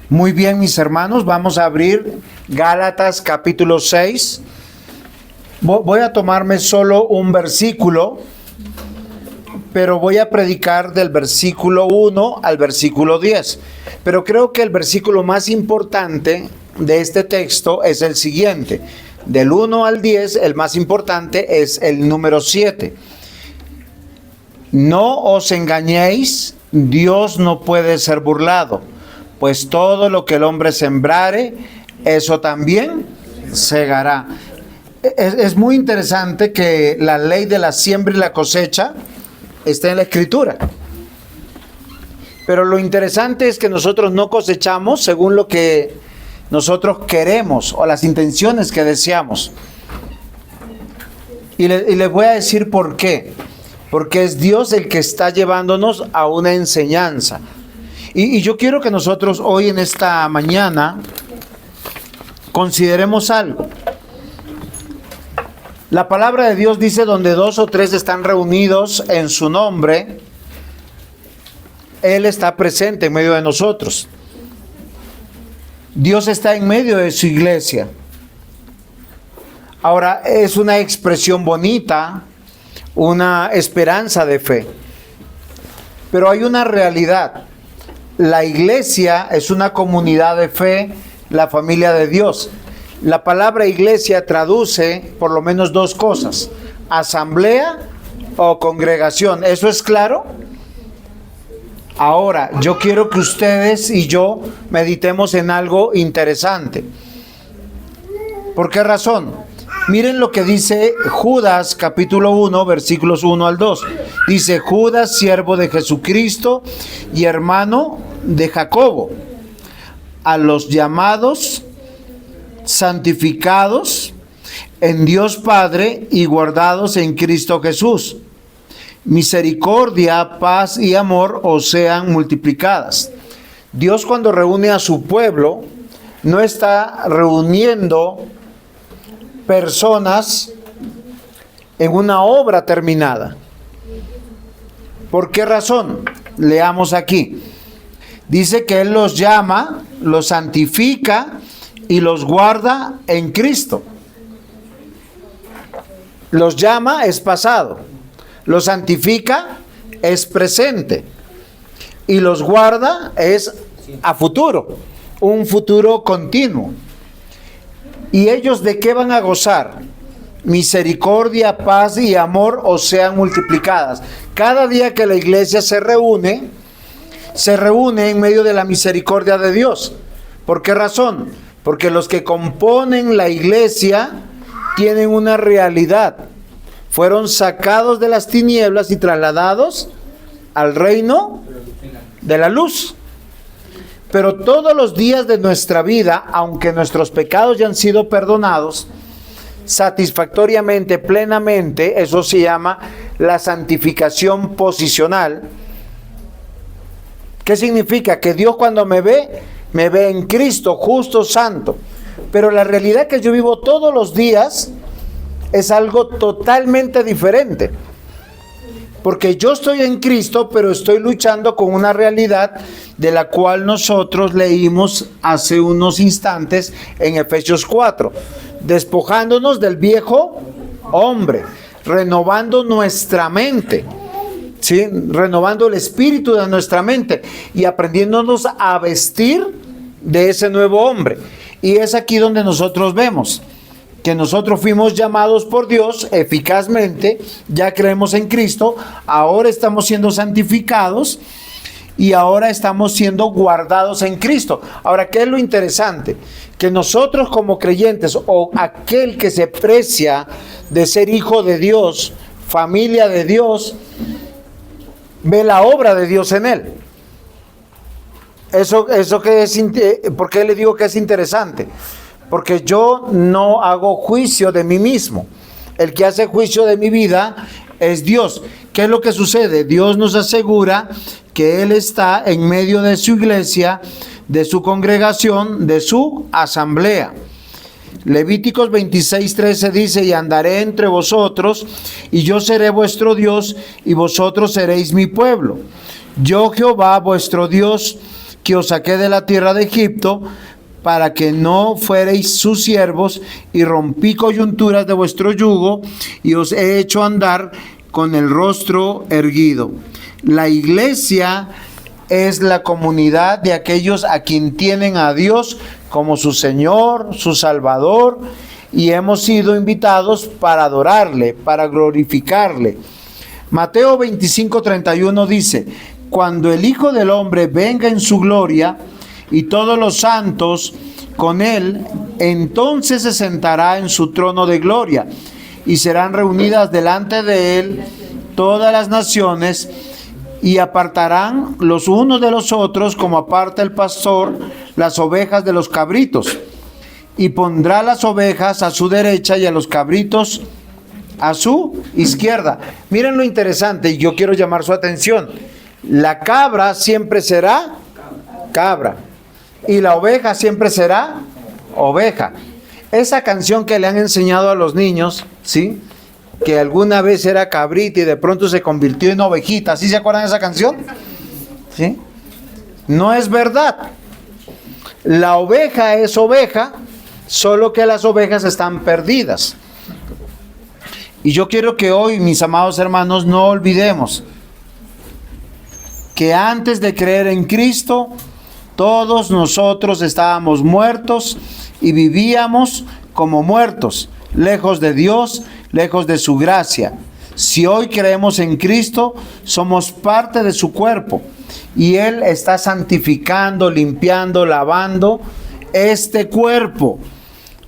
Muy bien, mis hermanos, vamos a abrir Gálatas capítulo 6. Voy a tomarme solo un versículo, pero voy a predicar del versículo 1 al versículo 10. Pero creo que el versículo más importante de este texto es el siguiente. Del 1 al 10, el más importante es el número 7. No os engañéis, Dios no puede ser burlado. Pues todo lo que el hombre sembrare, eso también segará. Es muy interesante que la ley de la siembra y la cosecha está en la Escritura. Pero lo interesante es que nosotros no cosechamos según lo que nosotros queremos o las intenciones que deseamos. Y les voy a decir por qué. Porque es Dios el que está llevándonos a una enseñanza. Y yo quiero que nosotros hoy en esta mañana consideremos algo. La palabra de Dios dice: donde 2 o 3 están reunidos en su nombre, Él está presente en medio de nosotros. Dios está en medio de su iglesia. Ahora, es una expresión bonita, una esperanza de fe. Pero hay una realidad. La iglesia es una comunidad de fe, la familia de Dios. La palabra iglesia traduce por lo menos 2 cosas: asamblea o congregación. ¿Eso es claro? Ahora, yo quiero que ustedes y yo meditemos en algo interesante. ¿Por qué razón? Miren lo que dice Judas capítulo 1, versículos 1 al 2. Dice: Judas, siervo de Jesucristo y hermano de Jacobo, a los llamados, santificados en Dios Padre y guardados en Cristo Jesús. Misericordia, paz y amor os sean multiplicadas. Dios, cuando reúne a su pueblo, no está reuniendo personas en una obra terminada. ¿Por qué razón? Leamos aquí. Dice que Él los llama, los santifica y los guarda en Cristo. Los llama es pasado, los santifica es presente y los guarda es a futuro, un futuro continuo. ¿Y ellos de qué van a gozar? Misericordia, paz y amor os sean multiplicadas. Cada día que la iglesia se reúne en medio de la misericordia de Dios. ¿Por qué razón? Porque los que componen la iglesia tienen una realidad. Fueron sacados de las tinieblas y trasladados al reino de la luz. Pero todos los días de nuestra vida, aunque nuestros pecados ya han sido perdonados, satisfactoriamente, plenamente, eso se llama la santificación posicional. ¿Qué significa? Que Dios, cuando me ve en Cristo, justo, santo. Pero la realidad que yo vivo todos los días es algo totalmente diferente. Porque yo estoy en Cristo, pero estoy luchando con una realidad de la cual nosotros leímos hace unos instantes en Efesios 4. Despojándonos del viejo hombre, renovando nuestra mente, ¿sí? Renovando el espíritu de nuestra mente y aprendiéndonos a vestir de ese nuevo hombre. Y es aquí donde nosotros vemos que nosotros fuimos llamados por Dios eficazmente, ya creemos en Cristo, ahora estamos siendo santificados y ahora estamos siendo guardados en Cristo. Ahora, ¿qué es lo interesante? Que nosotros como creyentes, o aquel que se precia de ser hijo de Dios, familia de Dios, ve la obra de Dios en él. Eso que es, ¿por qué le digo que es interesante? Porque yo no hago juicio de mí mismo. El que hace juicio de mi vida es Dios. ¿Qué es lo que sucede? Dios nos asegura que Él está en medio de su iglesia, de su congregación, de su asamblea. Levíticos 26:13 dice: y andaré entre vosotros, y yo seré vuestro Dios, y vosotros seréis mi pueblo. Yo, Jehová, vuestro Dios, que os saqué de la tierra de Egipto, para que no fuereis sus siervos, y rompí coyunturas de vuestro yugo, y os he hecho andar con el rostro erguido. La iglesia es la comunidad de aquellos a quien tienen a Dios como su Señor, su Salvador, y hemos sido invitados para adorarle, para glorificarle. Mateo 25:31 dice: cuando el Hijo del Hombre venga en su gloria, y todos los santos con él, entonces se sentará en su trono de gloria, y serán reunidas delante de él todas las naciones, y apartarán los unos de los otros, como aparta el pastor las ovejas de los cabritos, y pondrá las ovejas a su derecha y a los cabritos a su izquierda. Miren lo interesante, y yo quiero llamar su atención. La cabra siempre será cabra, y la oveja siempre será oveja. Esa canción que le han enseñado a los niños, ¿sí?, que alguna vez era cabrita y de pronto se convirtió en ovejita, ¿sí se acuerdan de esa canción? ¿Sí? No es verdad. La oveja es oveja, solo que las ovejas están perdidas. Y yo quiero que hoy, mis amados hermanos, no olvidemos que antes de creer en Cristo, todos nosotros estábamos muertos y vivíamos como muertos, lejos de Dios, lejos de su gracia. Si hoy creemos en Cristo, somos parte de su cuerpo, y Él está santificando, limpiando, lavando este cuerpo.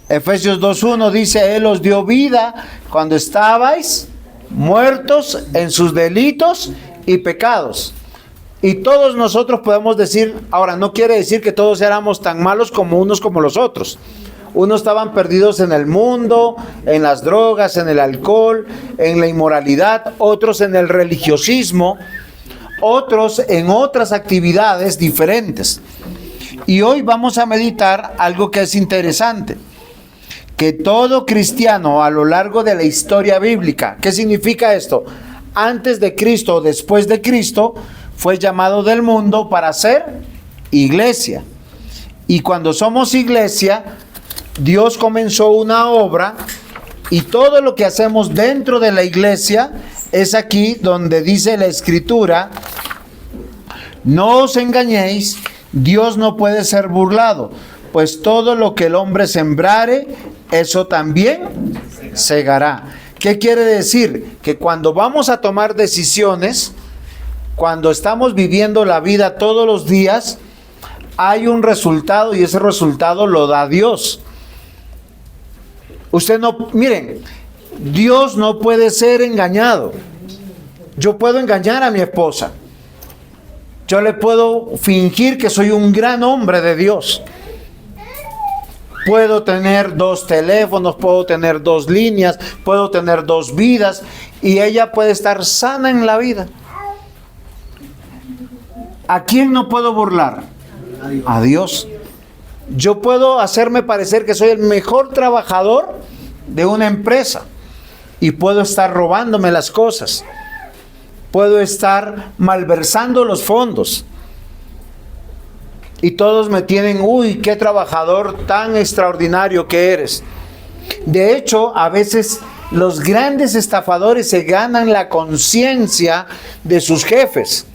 Efesios 2:1 dice: Él os dio vida cuando estabais muertos en sus delitos y pecados. Y todos nosotros podemos decir, ahora no quiere decir que todos éramos tan malos como unos como los otros. Unos estaban perdidos en el mundo, en las drogas, en el alcohol, en la inmoralidad, otros en el religiosismo, otros en otras actividades diferentes. Y hoy vamos a meditar algo que es interesante, que todo cristiano a lo largo de la historia bíblica, ¿qué significa esto? Antes de Cristo o después de Cristo, fue llamado del mundo para ser iglesia. Y cuando somos iglesia, Dios comenzó una obra, y todo lo que hacemos dentro de la iglesia es aquí donde dice la Escritura: no os engañéis, Dios no puede ser burlado, pues todo lo que el hombre sembrare, eso también segará. ¿Qué quiere decir? Que cuando vamos a tomar decisiones, cuando estamos viviendo la vida todos los días, hay un resultado, y ese resultado lo da Dios. Usted no, miren, Dios no puede ser engañado. Yo puedo engañar a mi esposa. Yo le puedo fingir que soy un gran hombre de Dios. Puedo tener 2 teléfonos, puedo tener 2 líneas, puedo tener 2 vidas, y ella puede estar sana en la vida. ¿A quién no puedo burlar? A Dios. Yo puedo hacerme parecer que soy el mejor trabajador de una empresa, y puedo estar robándome las cosas. Puedo estar malversando los fondos. Y todos me tienen: uy, qué trabajador tan extraordinario que eres. De hecho, a veces los grandes estafadores se ganan la conciencia de sus jefes.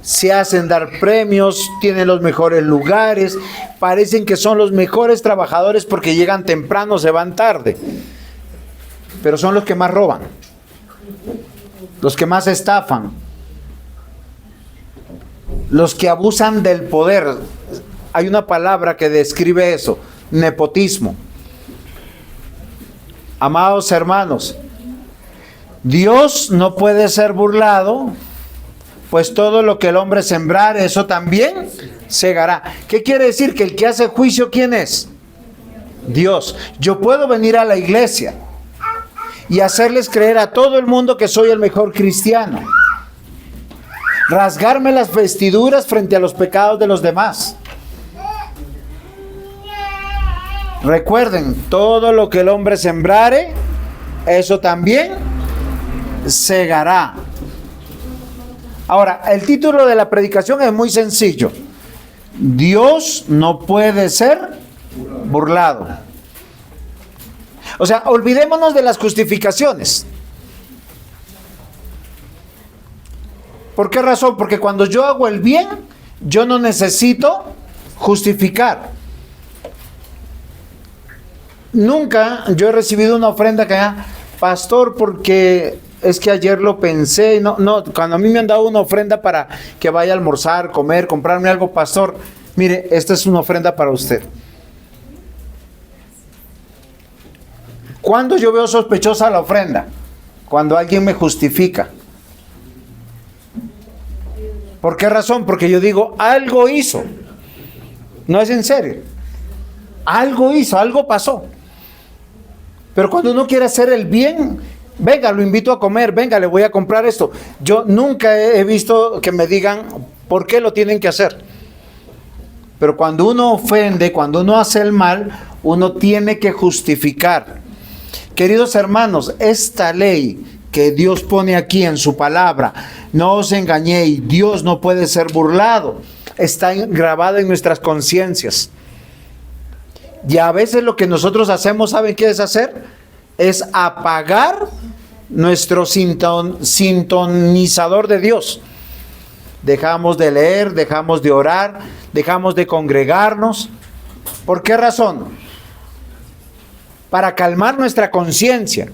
Se hacen dar premios, tienen los mejores lugares, parecen que son los mejores trabajadores porque llegan temprano, se van tarde. Pero son los que más roban, los que más estafan, los que abusan del poder. Hay una palabra que describe eso: nepotismo. Amados hermanos, Dios no puede ser burlado, pues todo lo que el hombre sembrar, eso también segará. ¿Qué quiere decir? Que el que hace juicio, ¿quién es? Dios. Yo puedo venir a la iglesia y hacerles creer a todo el mundo que soy el mejor cristiano. rasgarme las vestiduras frente a los pecados de los demás. Recuerden, todo lo que el hombre sembrare, eso también segará. Ahora, el título de la predicación es muy sencillo. Dios no puede ser burlado. O sea, olvidémonos de las justificaciones. ¿Por qué razón? Porque cuando yo hago el bien, yo no necesito justificar. Nunca yo he recibido una ofrenda que pastor, porque es que ayer lo pensé. No, cuando a mí me han dado una ofrenda para que vaya a almorzar, comer, comprarme algo, pastor, mire, esta es una ofrenda para usted. ¿Cuándo yo veo sospechosa la ofrenda? Cuando alguien me justifica. ¿Por qué razón? Porque yo digo, algo hizo. No es en serio. Algo hizo, algo pasó. Pero cuando uno quiere hacer el bien, venga, lo invito a comer, venga, le voy a comprar esto. Yo nunca he visto que me digan por qué lo tienen que hacer. Pero cuando uno ofende, cuando uno hace el mal, uno tiene que justificar. Queridos hermanos, esta ley que Dios pone aquí en su palabra, no os engañéis, Dios no puede ser burlado, está grabada en nuestras conciencias. Y a veces lo que nosotros hacemos, ¿saben qué es hacer? Es apagar nuestro sintonizador de Dios. Dejamos de leer, dejamos de orar, dejamos de congregarnos. ¿Por qué razón? Para calmar nuestra conciencia.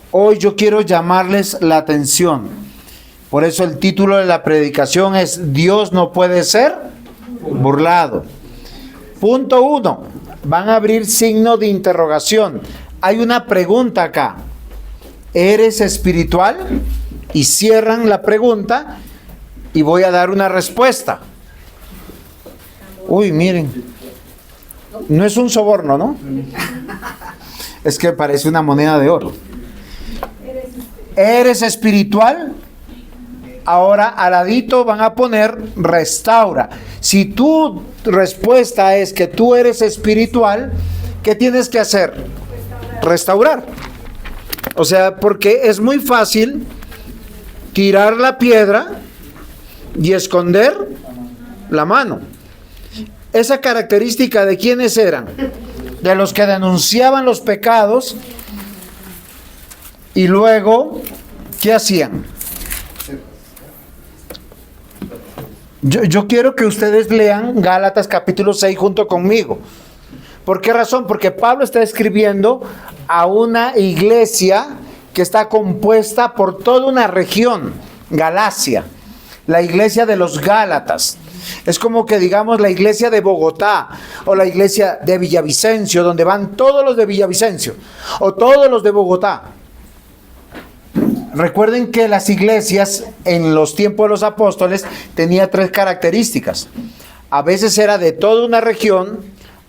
Hoy yo quiero llamarles la atención. Por eso el título de la predicación es Dios no puede ser burlado. Punto 1. Van a abrir signo de interrogación. Hay una pregunta acá. ¿Eres espiritual? Y cierran la pregunta y voy a dar una respuesta. Uy, miren. No es un soborno, ¿no? Es que parece una moneda de oro. ¿Eres espiritual? Ahora al ladito van a poner restaura. Si tu respuesta es que tú eres espiritual, ¿qué tienes que hacer? Restaurar. O sea, porque es muy fácil tirar la piedra y esconder la mano. Esa característica, ¿de quiénes eran? De los que denunciaban los pecados y luego, ¿qué hacían? Yo quiero que ustedes lean Gálatas capítulo 6 junto conmigo. ¿Por qué razón? Porque Pablo está escribiendo a una iglesia que está compuesta por toda una región, Galacia, la iglesia de los Gálatas. Es como que digamos la iglesia de Bogotá o la iglesia de Villavicencio, donde van todos los de Villavicencio o todos los de Bogotá. Recuerden que las iglesias en los tiempos de los apóstoles tenía 3 características. A veces era de toda una región,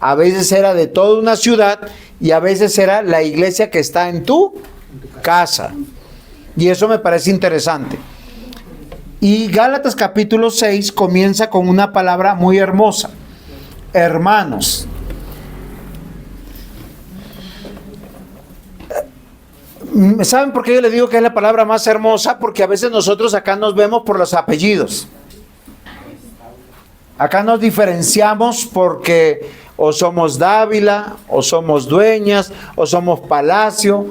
a veces era de toda una ciudad y a veces era la iglesia que está en tu casa. Y eso me parece interesante. Y Gálatas capítulo 6 comienza con una palabra muy hermosa. Hermanos. ¿Saben por qué yo le digo que es la palabra más hermosa? Porque a veces nosotros acá nos vemos por los apellidos. Acá nos diferenciamos porque o somos Dávila, o somos Dueñas, o somos Palacio,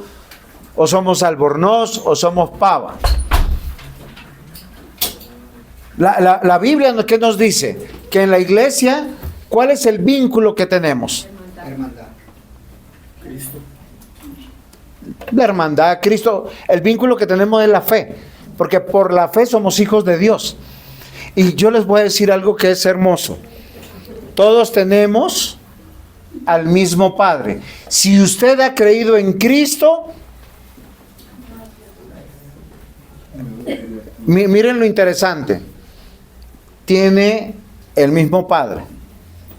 o somos Albornoz, o somos Pava. La Biblia, ¿qué nos dice? Que en la iglesia, ¿cuál es el vínculo que tenemos? Hermandad. Cristo. La hermandad, Cristo, el vínculo que tenemos es la fe, porque por la fe somos hijos de Dios. Y yo les voy a decir algo que es hermoso. Todos tenemos al mismo Padre. Si usted ha creído en Cristo, miren lo interesante. Tiene el mismo Padre,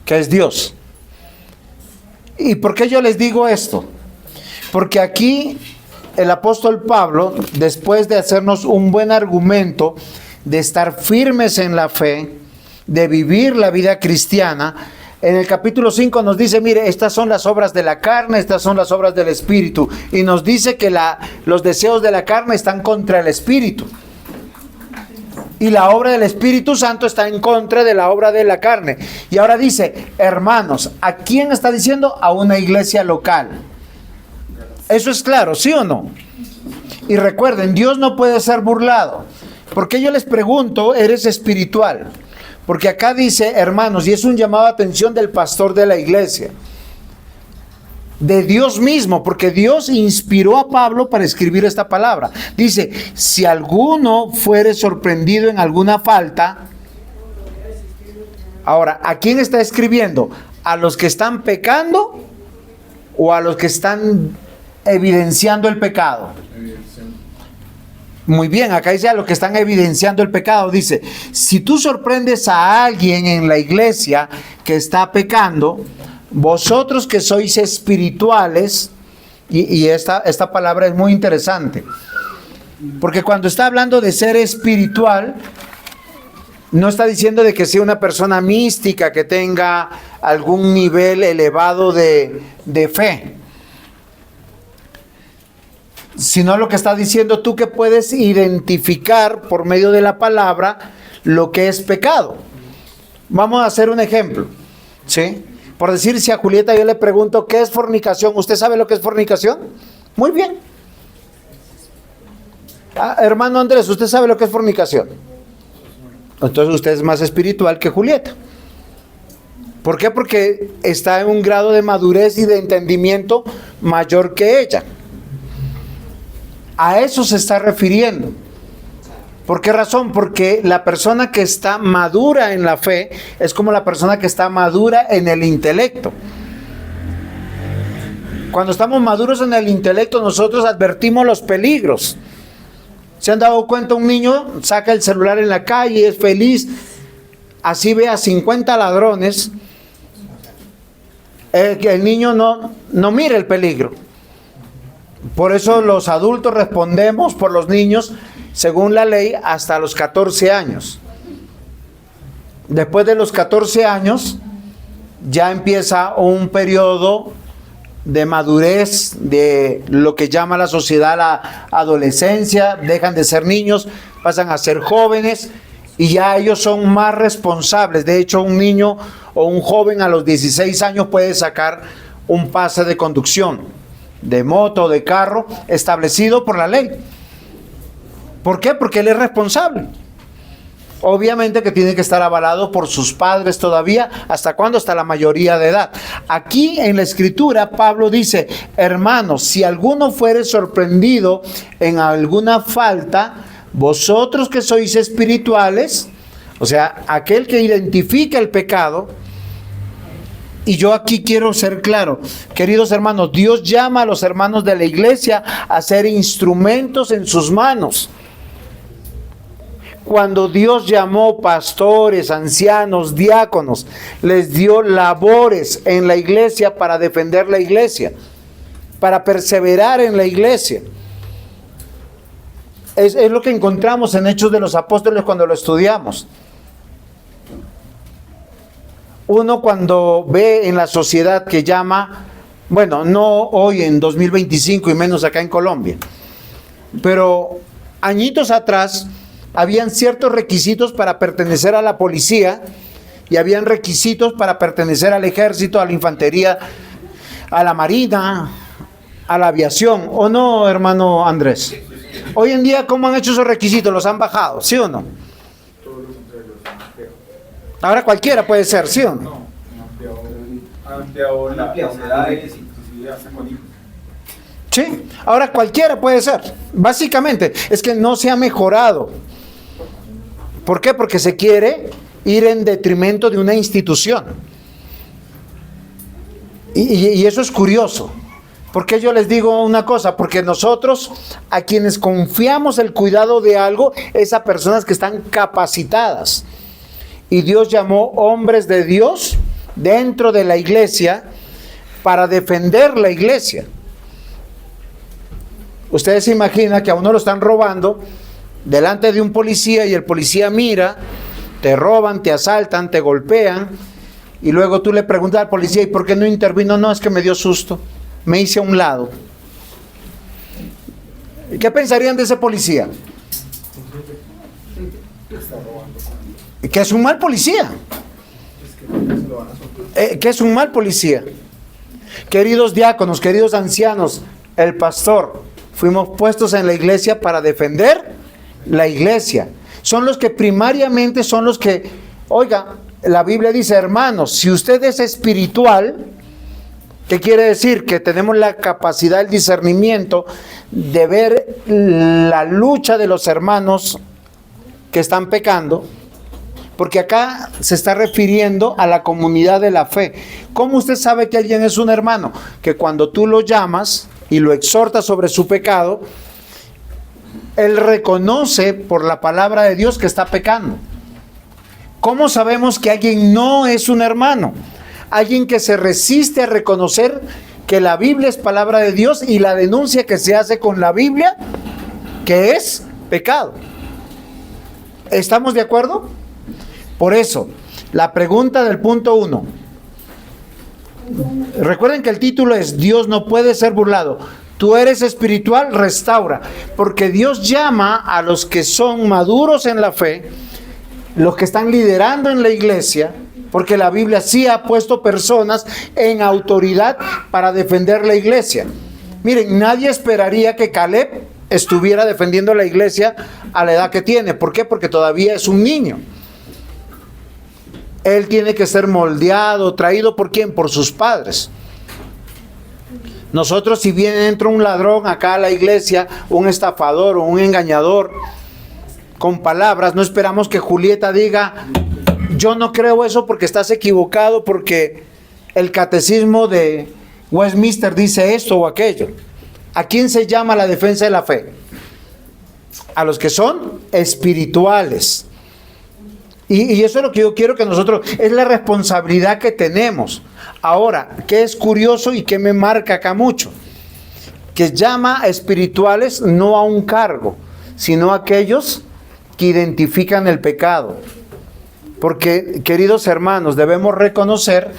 que es Dios. ¿Y por qué yo les digo esto? Porque aquí el apóstol Pablo, después de hacernos un buen argumento de estar firmes en la fe, de vivir la vida cristiana, en el capítulo 5 nos dice, mire, estas son las obras de la carne, estas son las obras del espíritu, y nos dice que los deseos de la carne están contra el espíritu, y la obra del Espíritu Santo está en contra de la obra de la carne. Y ahora dice, hermanos, ¿a quién está diciendo? A una iglesia local. Eso es claro, ¿sí o no? Y recuerden, Dios no puede ser burlado. Porque yo les pregunto, ¿eres espiritual? Porque acá dice, hermanos, y es un llamado a atención del pastor de la iglesia, de Dios mismo, porque Dios inspiró a Pablo para escribir esta palabra. Dice, si alguno fuere sorprendido en alguna falta. Ahora, ¿a quién está escribiendo? ¿A los que están pecando o a los que están evidenciando el pecado? Muy bien, acá dice a los que están evidenciando el pecado. Dice, si tú sorprendes a alguien en la iglesia que está pecando, vosotros que sois espirituales, y esta palabra es muy interesante, porque cuando está hablando de ser espiritual, no está diciendo de que sea una persona mística, que tenga algún nivel elevado de fe, sino lo que está diciendo tú que puedes identificar por medio de la palabra lo que es pecado. Vamos a hacer un ejemplo, ¿sí? Por decir, si a Julieta yo le pregunto, ¿qué es fornicación? ¿Usted sabe lo que es fornicación? Muy bien. Hermano Andrés, ¿usted sabe lo que es fornicación? Entonces usted es más espiritual que Julieta. ¿Por qué? Porque está en un grado de madurez y de entendimiento mayor que ella. A eso se está refiriendo. ¿Por qué razón? Porque la persona que está madura en la fe es como la persona que está madura en el intelecto. Cuando estamos maduros en el intelecto, nosotros advertimos los peligros. ¿Se han dado cuenta? Un niño saca el celular en la calle, es feliz, así ve a 50 ladrones, el niño no mira el peligro. Por eso los adultos respondemos por los niños, según la ley, hasta los 14 años. Después de los 14 años, ya empieza un periodo de madurez, de lo que llama la sociedad la adolescencia, dejan de ser niños, pasan a ser jóvenes, y ya ellos son más responsables. De hecho, un niño o un joven a los 16 años puede sacar un pase de conducción, de moto o de carro, establecido por la ley. ¿Por qué? Porque él es responsable. Obviamente que tiene que estar avalado por sus padres todavía. ¿Hasta cuándo? Hasta la mayoría de edad. Aquí en la escritura Pablo dice, hermanos, si alguno fuere sorprendido en alguna falta, vosotros que sois espirituales, o sea, aquel que identifica el pecado. Y yo aquí quiero ser claro, queridos hermanos, Dios llama a los hermanos de la iglesia a ser instrumentos en sus manos. Cuando Dios llamó pastores, ancianos, diáconos, les dio labores en la iglesia para defender la iglesia, para perseverar en la iglesia. Es lo que encontramos en Hechos de los Apóstoles cuando lo estudiamos. Uno cuando ve en la sociedad que llama, bueno, no hoy en 2025 y menos acá en Colombia, pero añitos atrás habían ciertos requisitos para pertenecer a la policía y habían requisitos para pertenecer al ejército, a la infantería, a la marina, a la aviación, ¿o no, hermano Andrés? Hoy en día, ¿cómo han hecho esos requisitos? ¿Los han bajado? ¿Sí o no? Ahora cualquiera puede ser, ¿sí o no? Han ampliado las edades, inclusive hasta con hijos. Sí, ahora cualquiera puede ser. Básicamente, es que no se ha mejorado. ¿Por qué? Porque se quiere ir en detrimento de una institución. Y eso es curioso. ¿Por qué yo les digo una cosa? Porque nosotros, a quienes confiamos el cuidado de algo, es a personas que están capacitadas. Y Dios llamó hombres de Dios dentro de la iglesia para defender la iglesia. Ustedes se imaginan que a uno lo están robando delante de un policía y el policía mira, te roban, te asaltan, te golpean y luego tú le preguntas al policía, ¿y por qué no intervino? No, es que me dio susto, me hice a un lado. ¿Qué pensarían de ese policía? Que es un mal policía. Que es un mal policía. Queridos diáconos, queridos ancianos, el pastor, fuimos puestos en la iglesia para defender la iglesia. Son los que primariamente son los que, oiga, la Biblia dice, hermanos, si usted es espiritual, ¿qué quiere decir? Que tenemos la capacidad, el discernimiento de ver la lucha de los hermanos que están pecando, porque acá se está refiriendo a la comunidad de la fe. ¿Cómo usted sabe que alguien es un hermano? Que cuando tú lo llamas y lo exhortas sobre su pecado, él reconoce por la palabra de Dios que está pecando. ¿Cómo sabemos que alguien no es un hermano? Alguien que se resiste a reconocer que la Biblia es palabra de Dios y la denuncia que se hace con la Biblia, que es pecado. ¿Estamos de acuerdo? Por eso, la pregunta del punto 1. Recuerden que el título es Dios no puede ser burlado. Tú eres espiritual, restaura. Porque Dios llama a los que son maduros en la fe, los que están liderando en la iglesia, porque la Biblia sí ha puesto personas en autoridad para defender la iglesia. Miren, nadie esperaría que Caleb estuviera defendiendo la iglesia a la edad que tiene. ¿Por qué? Porque todavía es un niño. Él tiene que ser moldeado, traído ¿por quién? Por sus padres. Nosotros, si viene entra un ladrón acá a la iglesia, un estafador o un engañador, con palabras, no esperamos que Julieta diga, yo no creo eso porque estás equivocado, porque el catecismo de Westminster dice esto o aquello. ¿A quién se llama la defensa de la fe? A los que son espirituales. Y eso es lo que yo quiero que nosotros, es la responsabilidad que tenemos. Ahora, ¿qué es curioso y qué me marca acá mucho? Que llama a espirituales no a un cargo, sino a aquellos que identifican el pecado. Porque, queridos hermanos, debemos reconocer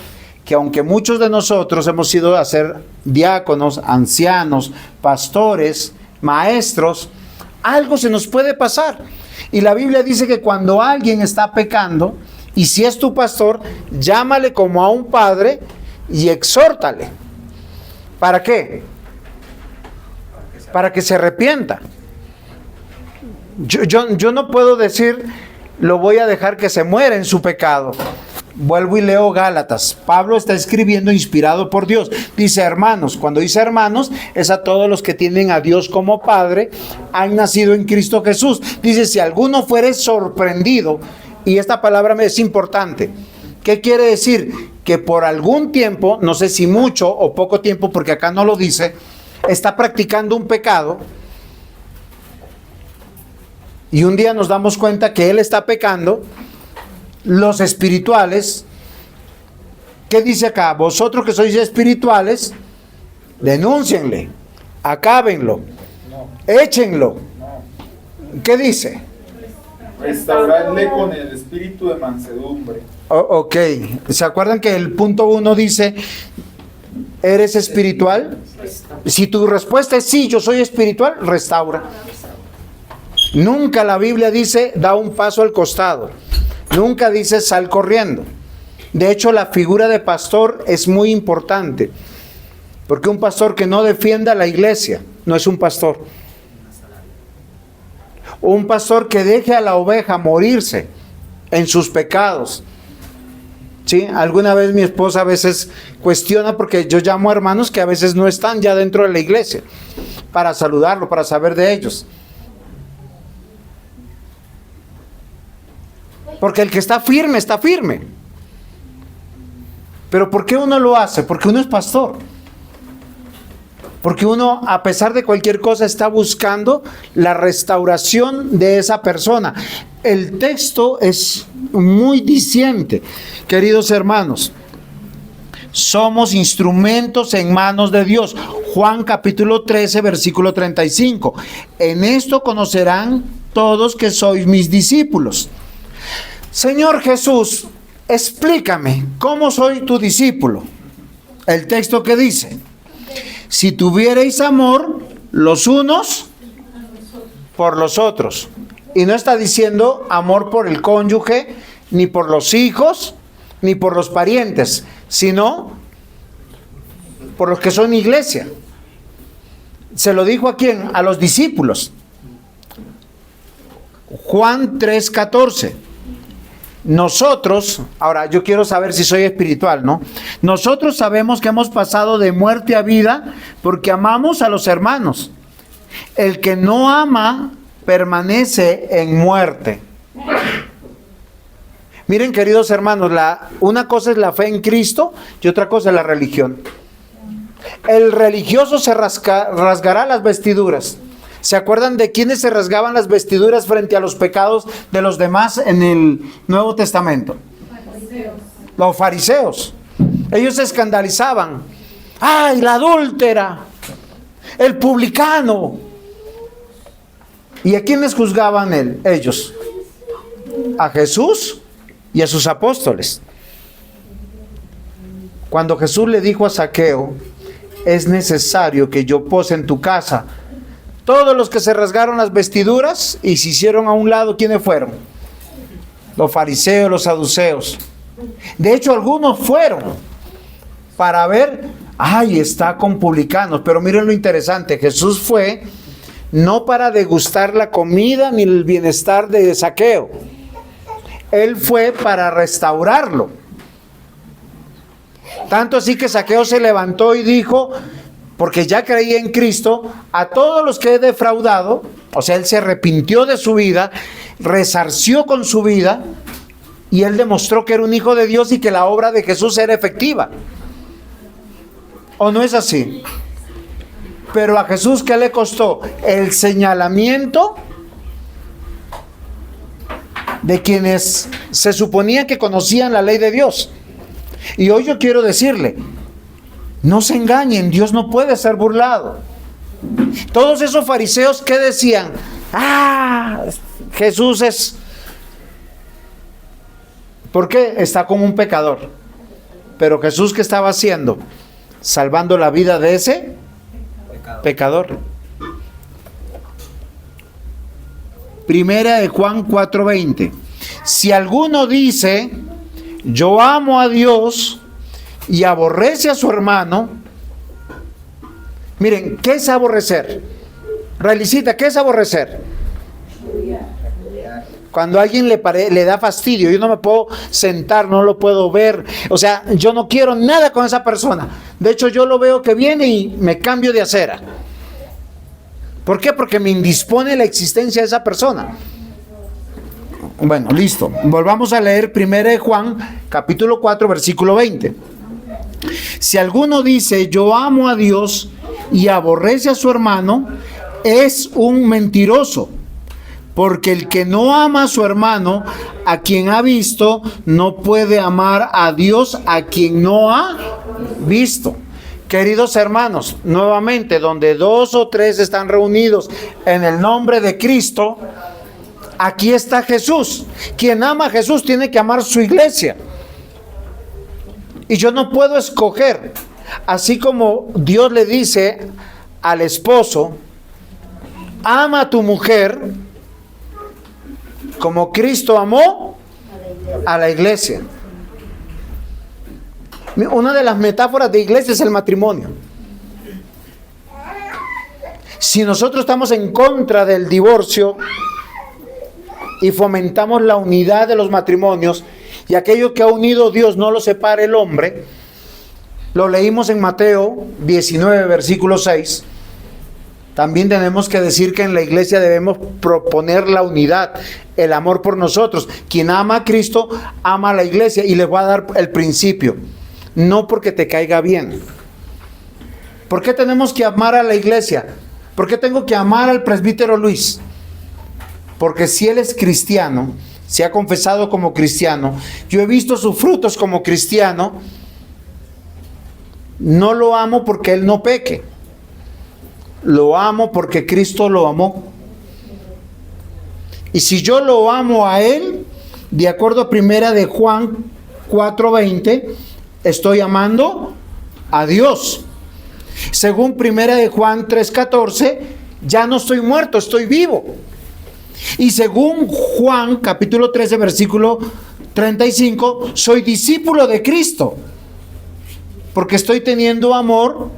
que aunque muchos de nosotros hemos ido a ser diáconos, ancianos, pastores, maestros, algo se nos puede pasar. Y la Biblia dice que cuando alguien está pecando, y si es tu pastor, llámale como a un padre y exhórtale. ¿Para qué? Para que se arrepienta. Yo no puedo decir, lo voy a dejar que se muera en su pecado. Vuelvo y leo Gálatas. Pablo está escribiendo inspirado por Dios. Dice hermanos. Cuando dice hermanos, es a todos los que tienen a Dios como Padre, han nacido en Cristo Jesús. Dice, si alguno fuere sorprendido, y esta palabra me es importante. ¿Qué quiere decir? Que por algún tiempo, no sé si mucho o poco tiempo, porque acá no lo dice, está practicando un pecado, y un día nos damos cuenta que él está pecando. Los espirituales, ¿qué dice acá? Vosotros que sois espirituales, denúncienle, acábenlo, échenlo. ¿Qué dice? Restauradle con el espíritu de mansedumbre. Ok, ¿se acuerdan que el punto 1 dice, ¿eres espiritual? Si tu respuesta es sí, yo soy espiritual, restaura. Nunca la Biblia dice, da un paso al costado. Nunca dice sal corriendo. De hecho, la figura de pastor es muy importante. Porque un pastor que no defienda la iglesia no es un pastor. Un pastor que deje a la oveja morirse en sus pecados. ¿Sí? Alguna vez mi esposa a veces cuestiona porque yo llamo a hermanos que a veces no están ya dentro de la iglesia para saludarlo, para saber de ellos. Porque el que está firme, está firme. Pero ¿por qué uno lo hace? Porque uno es pastor. Porque uno, a pesar de cualquier cosa, está buscando la restauración de esa persona. El texto es muy diciente, queridos hermanos. Somos instrumentos en manos de Dios. Juan capítulo 13, versículo 35. En esto conocerán todos que sois mis discípulos. Señor Jesús, explícame, ¿cómo soy tu discípulo? El texto que dice, si tuvierais amor los unos por los otros. Y no está diciendo amor por el cónyuge, ni por los hijos, ni por los parientes, sino por los que son iglesia. Se lo dijo a quién, a los discípulos. Juan 3:14. Nosotros, ahora yo quiero saber si soy espiritual, ¿no? Nosotros sabemos que hemos pasado de muerte a vida porque amamos a los hermanos. El que no ama permanece en muerte. Miren, queridos hermanos, una cosa es la fe en Cristo y otra cosa es la religión. El religioso se rasgará las vestiduras. ¿Se acuerdan de quiénes se rasgaban las vestiduras frente a los pecados de los demás en el Nuevo Testamento? Los fariseos. Ellos se escandalizaban. ¡Ay, la adúltera! ¡El publicano! ¿Y a quiénes juzgaban ellos? A Jesús y a sus apóstoles. Cuando Jesús le dijo a Zaqueo, es necesario que yo pose en tu casa, todos los que se rasgaron las vestiduras y se hicieron a un lado, ¿quiénes fueron? Los fariseos, los saduceos. De hecho, algunos fueron para ver, ay, está con publicanos. Pero miren lo interesante, Jesús fue no para degustar la comida ni el bienestar de Zaqueo. Él fue para restaurarlo. Tanto así que Zaqueo se levantó y dijo, porque ya creía en Cristo, a todos los que he defraudado, o sea, él se arrepintió de su vida, resarció con su vida, y él demostró que era un hijo de Dios y que la obra de Jesús era efectiva. ¿O no es así? Pero a Jesús, ¿qué le costó? El señalamiento de quienes se suponía que conocían la ley de Dios. Y hoy yo quiero decirle, no se engañen, Dios no puede ser burlado. Todos esos fariseos que decían, Jesús es... ¿Por qué? Está como un pecador. Pero Jesús, ¿qué estaba haciendo? Salvando la vida de ese pecador. Primera de Juan 4:20. Si alguno dice, yo amo a Dios y aborrece a su hermano. Miren, ¿qué es aborrecer? Relicita, ¿qué es aborrecer? Cuando a alguien le da fastidio, yo no me puedo sentar, no lo puedo ver. O sea, yo no quiero nada con esa persona. De hecho, yo lo veo que viene y me cambio de acera. ¿Por qué? Porque me indispone la existencia de esa persona. Bueno, listo. Volvamos a leer 1 Juan, capítulo 4, versículo 20. Si alguno dice, yo amo a Dios y aborrece a su hermano, es un mentiroso. Porque el que no ama a su hermano, a quien ha visto, no puede amar a Dios a quien no ha visto. Queridos hermanos, nuevamente, donde 2 o 3 están reunidos en el nombre de Cristo, aquí está Jesús. Quien ama a Jesús tiene que amar su iglesia. Y yo no puedo escoger, así como Dios le dice al esposo, ama a tu mujer, como Cristo amó a la iglesia. Una de las metáforas de iglesia es el matrimonio. Si nosotros estamos en contra del divorcio y fomentamos la unidad de los matrimonios, y aquello que ha unido Dios no lo separa el hombre, lo leímos en Mateo 19, versículo 6. También tenemos que decir que en la iglesia debemos proponer la unidad, el amor por nosotros. Quien ama a Cristo, ama a la iglesia. Y les voy a dar el principio. No porque te caiga bien. ¿Por qué tenemos que amar a la iglesia? ¿Por qué tengo que amar al presbítero Luis? Porque si él es cristiano, se ha confesado como cristiano, yo he visto sus frutos como cristiano, no lo amo porque él no peque. lo amo porque Cristo lo amó. Y si yo lo amo a Él, de acuerdo a primera de Juan 4:20, estoy amando a Dios. Según primera de Juan 3:14, ya no estoy muerto, estoy vivo. Y según Juan capítulo 13, versículo 35, soy discípulo de Cristo, porque estoy teniendo amor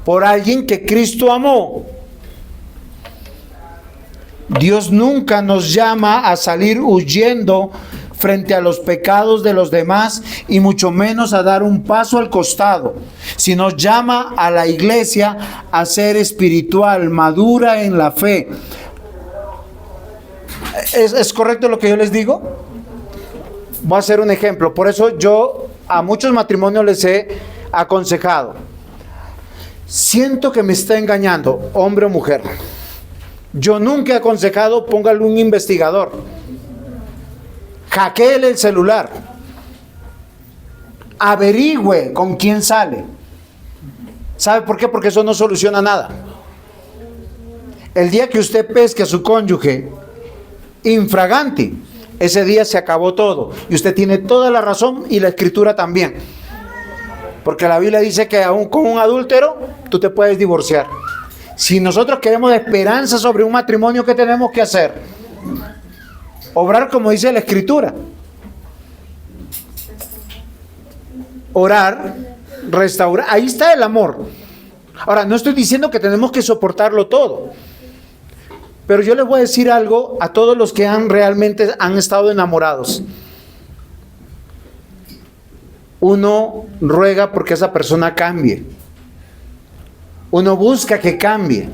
por alguien que Cristo amó. Dios nunca nos llama a salir huyendo frente a los pecados de los demás y mucho menos a dar un paso al costado, sino llama a la iglesia a ser espiritual, madura en la fe. ¿Es correcto lo que yo les digo? Voy a hacer un ejemplo. Por eso yo a muchos matrimonios les he aconsejado: siento que me está engañando, hombre o mujer. Yo nunca he aconsejado, póngale un investigador, hackeele el celular, averigüe con quién sale. ¿Sabe por qué? Porque eso no soluciona nada. El día que usted pesque a su cónyuge infraganti, ese día se acabó todo. Y usted tiene toda la razón, y la escritura también. Porque la Biblia dice que aún con un adúltero tú te puedes divorciar. Si nosotros queremos esperanza sobre un matrimonio, ¿qué tenemos que hacer? Obrar como dice la escritura. Orar, restaurar. Ahí está el amor. Ahora, no estoy diciendo que tenemos que soportarlo todo, pero yo les voy a decir algo a todos los que realmente han estado enamorados. Uno ruega porque esa persona cambie. Uno busca que cambie.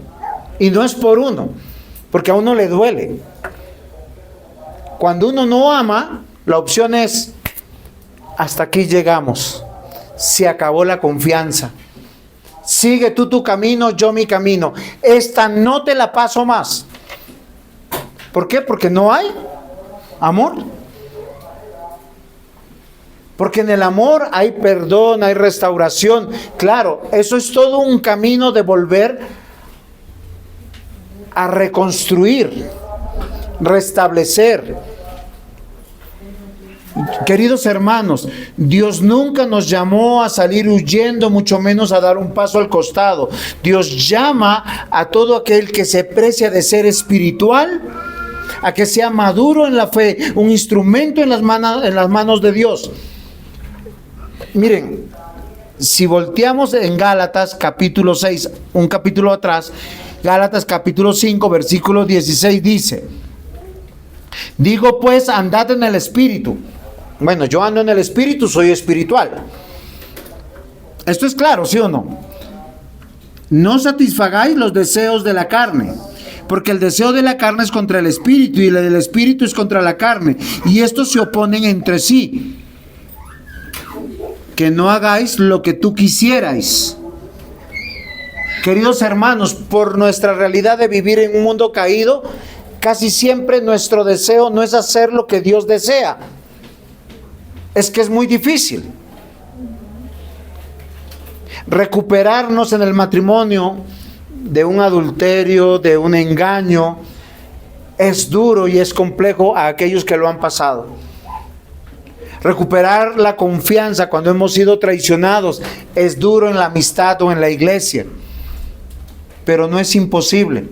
Y no es por uno, porque a uno le duele. Cuando uno no ama, la opción es: hasta aquí llegamos. Se acabó la confianza. Sigue tú tu camino, yo mi camino. Esta no te la paso más. ¿Por qué? Porque no hay amor. Porque en el amor hay perdón, hay restauración. Claro, eso es todo un camino de volver a reconstruir, restablecer. Queridos hermanos, Dios nunca nos llamó a salir huyendo, mucho menos a dar un paso al costado. Dios llama a todo aquel que se precia de ser espiritual, a que sea maduro en la fe, un instrumento en las manos de Dios. Miren, si volteamos en Gálatas capítulo 6, un capítulo atrás, Gálatas capítulo 5, versículo 16 dice: digo pues, andad en el Espíritu. Bueno, yo ando en el Espíritu, soy espiritual. Esto es claro, ¿sí o no? No satisfagáis los deseos de la carne, porque el deseo de la carne es contra el Espíritu, y el del Espíritu es contra la carne, y estos se oponen entre sí. Que no hagáis lo que tú quisierais. Queridos hermanos, por nuestra realidad de vivir en un mundo caído, casi siempre nuestro deseo no es hacer lo que Dios desea. Es que es muy difícil. Recuperarnos en el matrimonio de un adulterio, de un engaño, es duro y es complejo a aquellos que lo han pasado. Recuperar la confianza cuando hemos sido traicionados es duro en la amistad o en la iglesia, pero no es imposible,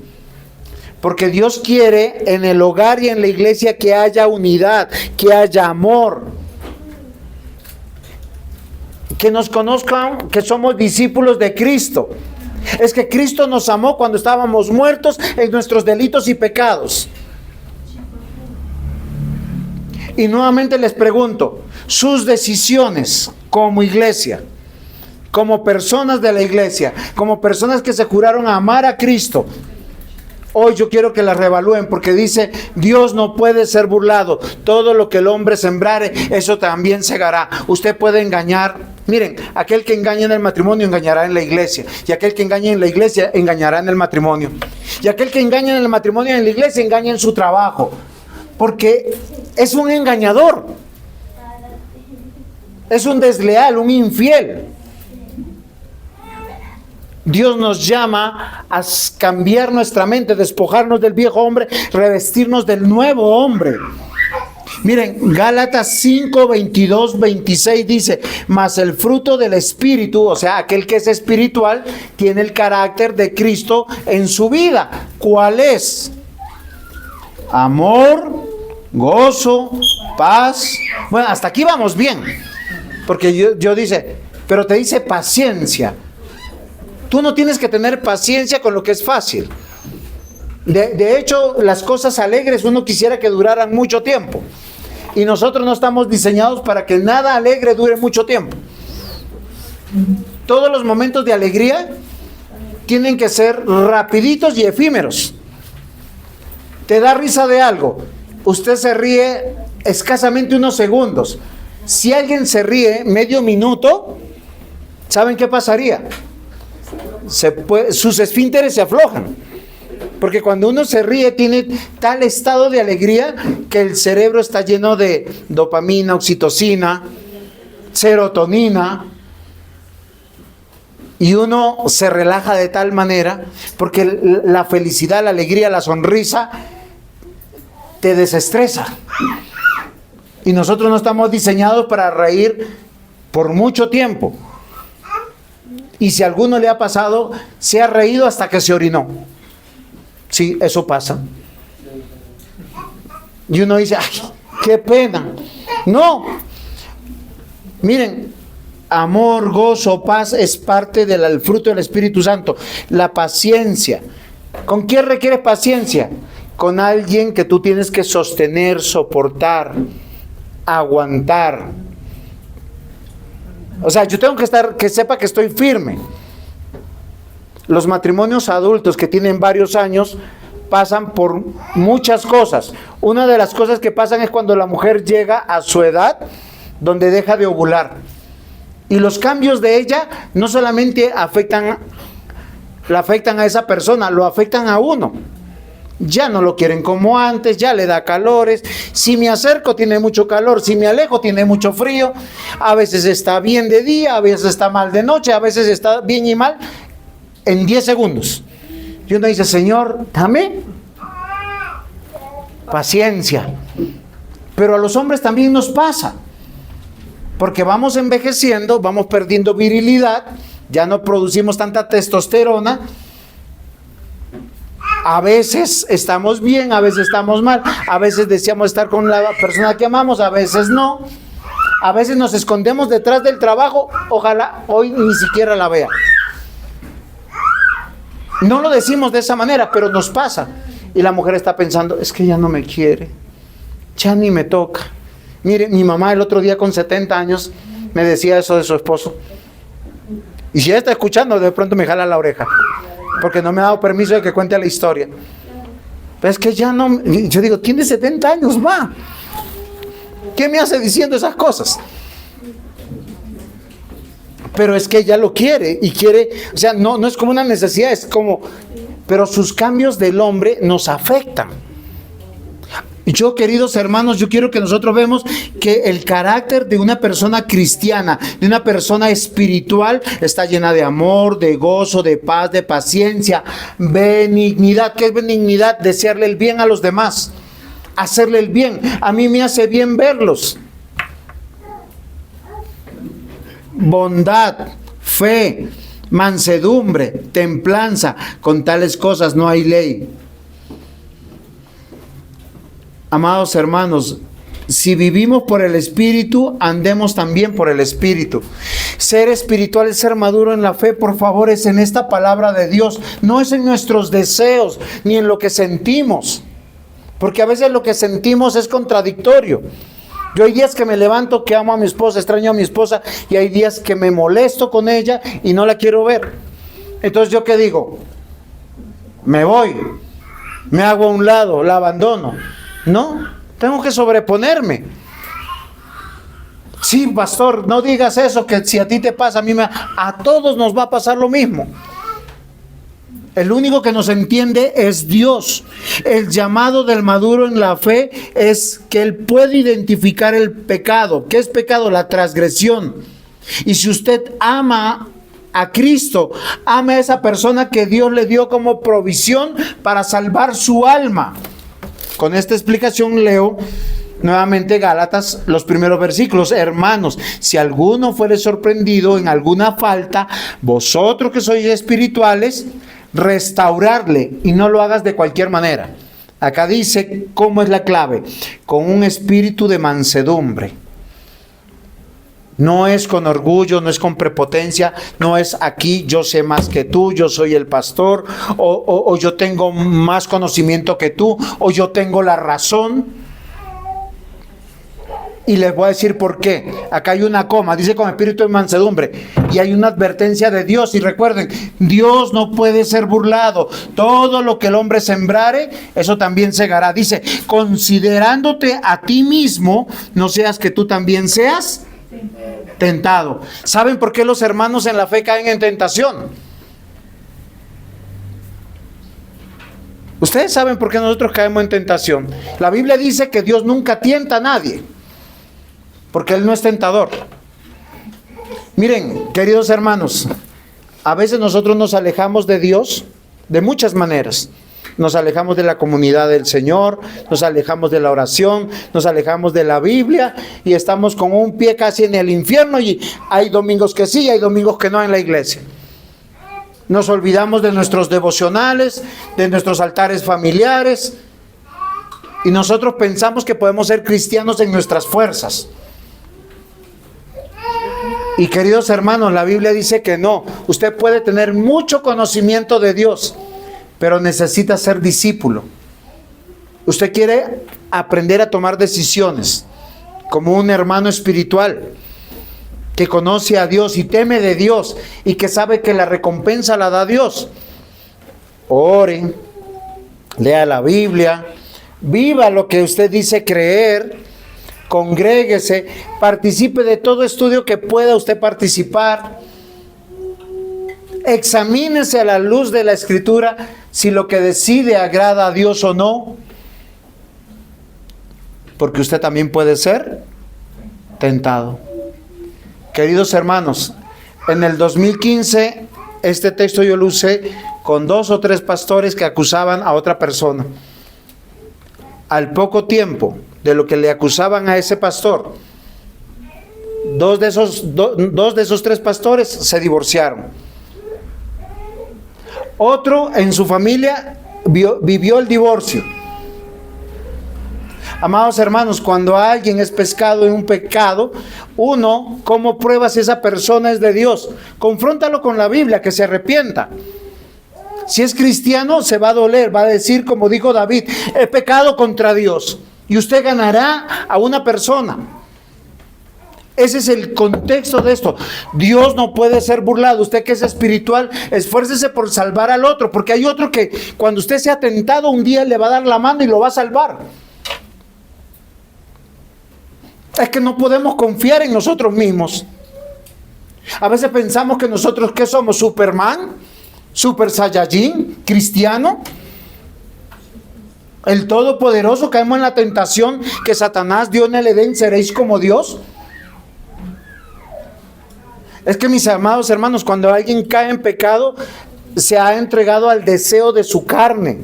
porque Dios quiere en el hogar y en la iglesia que haya unidad, que haya amor, que nos conozcan que somos discípulos de Cristo. Es que Cristo nos amó cuando estábamos muertos en nuestros delitos y pecados. Y nuevamente les pregunto, sus decisiones como iglesia, como personas de la iglesia, como personas que se juraron a amar a Cristo, hoy yo quiero que las reevalúen, porque dice: Dios no puede ser burlado, todo lo que el hombre sembrare, eso también segará. Usted puede engañar. Miren, aquel que engaña en el matrimonio engañará en la iglesia, y aquel que engaña en la iglesia engañará en el matrimonio, y aquel que engaña en el matrimonio y en la iglesia engaña en su trabajo, porque es un engañador, es un desleal, un infiel. Dios nos llama a cambiar nuestra mente, despojarnos del viejo hombre, revestirnos del nuevo hombre. Miren, Gálatas 5, 22, 26 dice: mas el fruto del Espíritu, o sea, aquel que es espiritual, tiene el carácter de Cristo en su vida. ¿Cuál es? Amor, gozo, paz. Bueno, hasta aquí vamos bien. Porque yo dice, pero te dice paciencia. Tú no tienes que tener paciencia con lo que es fácil. De hecho, las cosas alegres uno quisiera que duraran mucho tiempo. Y nosotros no estamos diseñados para que nada alegre dure mucho tiempo. Todos los momentos de alegría tienen que ser rapiditos y efímeros. Te da risa de algo, usted se ríe escasamente unos segundos. Si alguien se ríe medio minuto, ¿saben qué pasaría? Sus esfínteres se aflojan. Porque cuando uno se ríe tiene tal estado de alegría que el cerebro está lleno de dopamina, oxitocina, serotonina. Y uno se relaja de tal manera porque la felicidad, la alegría, la sonrisa te desestresa. Y nosotros no estamos diseñados para reír por mucho tiempo. Y si a alguno le ha pasado, se ha reído hasta que se orinó. Sí, eso pasa. Y uno dice, ¡ay, qué pena! No. Miren, amor, gozo, paz es parte del fruto del Espíritu Santo. La paciencia. ¿Con quién requieres paciencia? Con alguien que tú tienes que sostener, soportar, aguantar. O sea, yo tengo que sepa que estoy firme. Los matrimonios adultos que tienen varios años pasan por muchas cosas. Una de las cosas que pasan es cuando la mujer llega a su edad, donde deja de ovular. Y los cambios de ella no solamente la afectan a esa persona, lo afectan a uno. Ya no lo quieren como antes, ya le da calores. Si me acerco tiene mucho calor, si me alejo tiene mucho frío. A veces está bien de día, a veces está mal de noche, a veces está bien y mal en 10 segundos. Y uno dice, Señor, dame paciencia. Pero a los hombres también nos pasa. Porque vamos envejeciendo, vamos perdiendo virilidad, ya no producimos tanta testosterona. A veces estamos bien, a veces estamos mal, a veces deseamos estar con la persona que amamos, a veces no. A veces nos escondemos detrás del trabajo, ojalá hoy ni siquiera la vea. No lo decimos de esa manera, pero nos pasa. Y la mujer está pensando, es que ya no me quiere, ya ni me toca. Mire, mi mamá el otro día con 70 años me decía eso de su esposo. Y si ella está escuchando, de pronto me jala la oreja, porque no me ha dado permiso de que cuente la historia. Pero es que ya no, yo digo, tiene 70 años, va. ¿Qué me hace diciendo esas cosas? Pero es que ella lo quiere y quiere, o sea, no es como una necesidad, es como, pero sus cambios del hombre nos afectan. Y yo, queridos hermanos, yo quiero que nosotros vemos que el carácter de una persona cristiana, de una persona espiritual, está llena de amor, de gozo, de paz, de paciencia, benignidad. ¿Qué es benignidad? Desearle el bien a los demás, hacerle el bien. A mí me hace bien verlos. Bondad, fe, mansedumbre, templanza. Con tales cosas no hay ley. Amados hermanos, si vivimos por el Espíritu, andemos también por el Espíritu. Ser espiritual es ser maduro en la fe, por favor, es en esta palabra de Dios. No es en nuestros deseos, ni en lo que sentimos. Porque a veces lo que sentimos es contradictorio. Yo hay días que me levanto que amo a mi esposa, extraño a mi esposa, y hay días que me molesto con ella y no la quiero ver. Entonces, ¿yo qué digo? Me voy, me hago a un lado, la abandono. No, tengo que sobreponerme. Sí, pastor, no digas eso, que si a ti te pasa, a todos nos va a pasar lo mismo. El único que nos entiende es Dios. El llamado del maduro en la fe es que él puede identificar el pecado. ¿Qué es pecado? La transgresión. Y si usted ama a Cristo, ame a esa persona que Dios le dio como provisión para salvar su alma. Con esta explicación leo nuevamente Gálatas, los primeros versículos. Hermanos, si alguno fuere sorprendido en alguna falta, vosotros que sois espirituales, restaurarle, y no lo hagas de cualquier manera. Acá dice cómo es la clave: con un espíritu de mansedumbre. No es con orgullo, no es con prepotencia, no es aquí yo sé más que tú, yo soy el pastor, o yo tengo más conocimiento que tú, o yo tengo la razón. Y les voy a decir por qué. Acá hay una coma, dice con espíritu de mansedumbre, y hay una advertencia de Dios. Y recuerden, Dios no puede ser burlado. Todo lo que el hombre sembrare, eso también segará. Dice, considerándote a ti mismo, no seas que tú también seas tentado. ¿Saben por qué los hermanos en la fe caen en tentación? Ustedes saben por qué nosotros caemos en tentación. La Biblia dice que Dios nunca tienta a nadie, porque Él no es tentador. Miren, queridos hermanos, a veces nosotros nos alejamos de Dios de muchas maneras. Nos alejamos de la comunidad del Señor, nos alejamos de la oración, nos alejamos de la Biblia y estamos con un pie casi en el infierno, y hay domingos que sí, hay domingos que no en la iglesia. Nos olvidamos de nuestros devocionales, de nuestros altares familiares, y nosotros pensamos que podemos ser cristianos en nuestras fuerzas. Y queridos hermanos, la Biblia dice que no. Usted puede tener mucho conocimiento de Dios, pero necesita ser discípulo. Usted quiere aprender a tomar decisiones como un hermano espiritual que conoce a Dios y teme de Dios y que sabe que la recompensa la da Dios. Ore, lea la Biblia, viva lo que usted dice creer, congréguese, participe de todo estudio que pueda usted participar. Examínese a la luz de la Escritura si lo que decide agrada a Dios o no, porque usted también puede ser tentado. Queridos hermanos, en el 2015 este texto yo lo usé con 2 o 3 pastores que acusaban a otra persona. Al poco tiempo de lo que le acusaban a ese pastor, dos de esos 3 pastores se divorciaron. Otro en su familia vivió el divorcio. Amados hermanos, cuando alguien es pescado en un pecado, uno, ¿cómo prueba si esa persona es de Dios? Confróntalo con la Biblia, que se arrepienta. Si es cristiano, se va a doler, va a decir como dijo David, he pecado contra Dios. Y usted ganará a una persona. Ese es el contexto de esto. Dios no puede ser burlado. Usted que es espiritual, esfuércese por salvar al otro, porque hay otro que cuando usted sea tentado un día le va a dar la mano y lo va a salvar. Es que no podemos confiar en nosotros mismos. A veces pensamos que nosotros, ¿qué somos? ¿Superman? ¿Super Saiyajin? ¿Cristiano? ¿El Todopoderoso? ¿Caemos en la tentación que Satanás dio en el Edén? ¿Seréis como Dios? Es que, mis amados hermanos, cuando alguien cae en pecado, se ha entregado al deseo de su carne.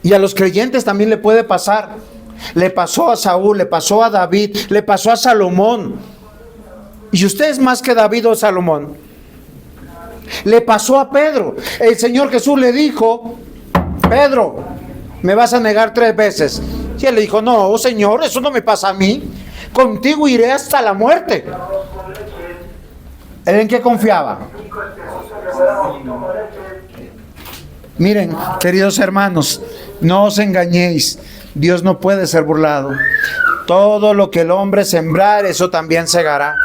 Y a los creyentes también le puede pasar. Le pasó a Saúl, le pasó a David, le pasó a Salomón. ¿Y usted es más que David o Salomón? Le pasó a Pedro. El Señor Jesús le dijo, Pedro, me vas a negar 3 veces. Y él le dijo, no, Señor, eso no me pasa a mí. Contigo iré hasta la muerte. ¿Él en qué confiaba? Miren, queridos hermanos, no os engañéis. Dios no puede ser burlado. Todo lo que el hombre sembrar, eso también segará.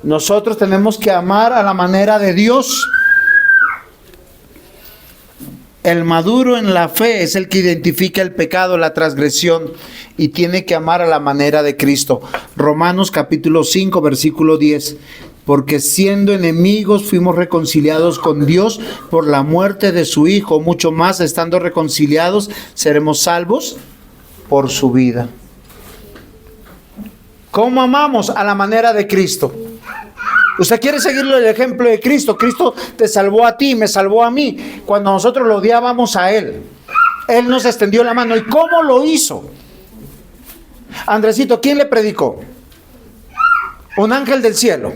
Nosotros tenemos que amar a la manera de Dios. El maduro en la fe es el que identifica el pecado, la transgresión, y tiene que amar a la manera de Cristo. Romanos capítulo 5, versículo 10. Porque siendo enemigos fuimos reconciliados con Dios por la muerte de su Hijo. Mucho más, estando reconciliados, seremos salvos por su vida. ¿Cómo amamos? A la manera de Cristo. Usted quiere seguirle el ejemplo de Cristo. Cristo te salvó a ti, me salvó a mí. Cuando nosotros lo odiábamos a Él, Él nos extendió la mano. ¿Y cómo lo hizo? Andresito, ¿quién le predicó? Un ángel del cielo.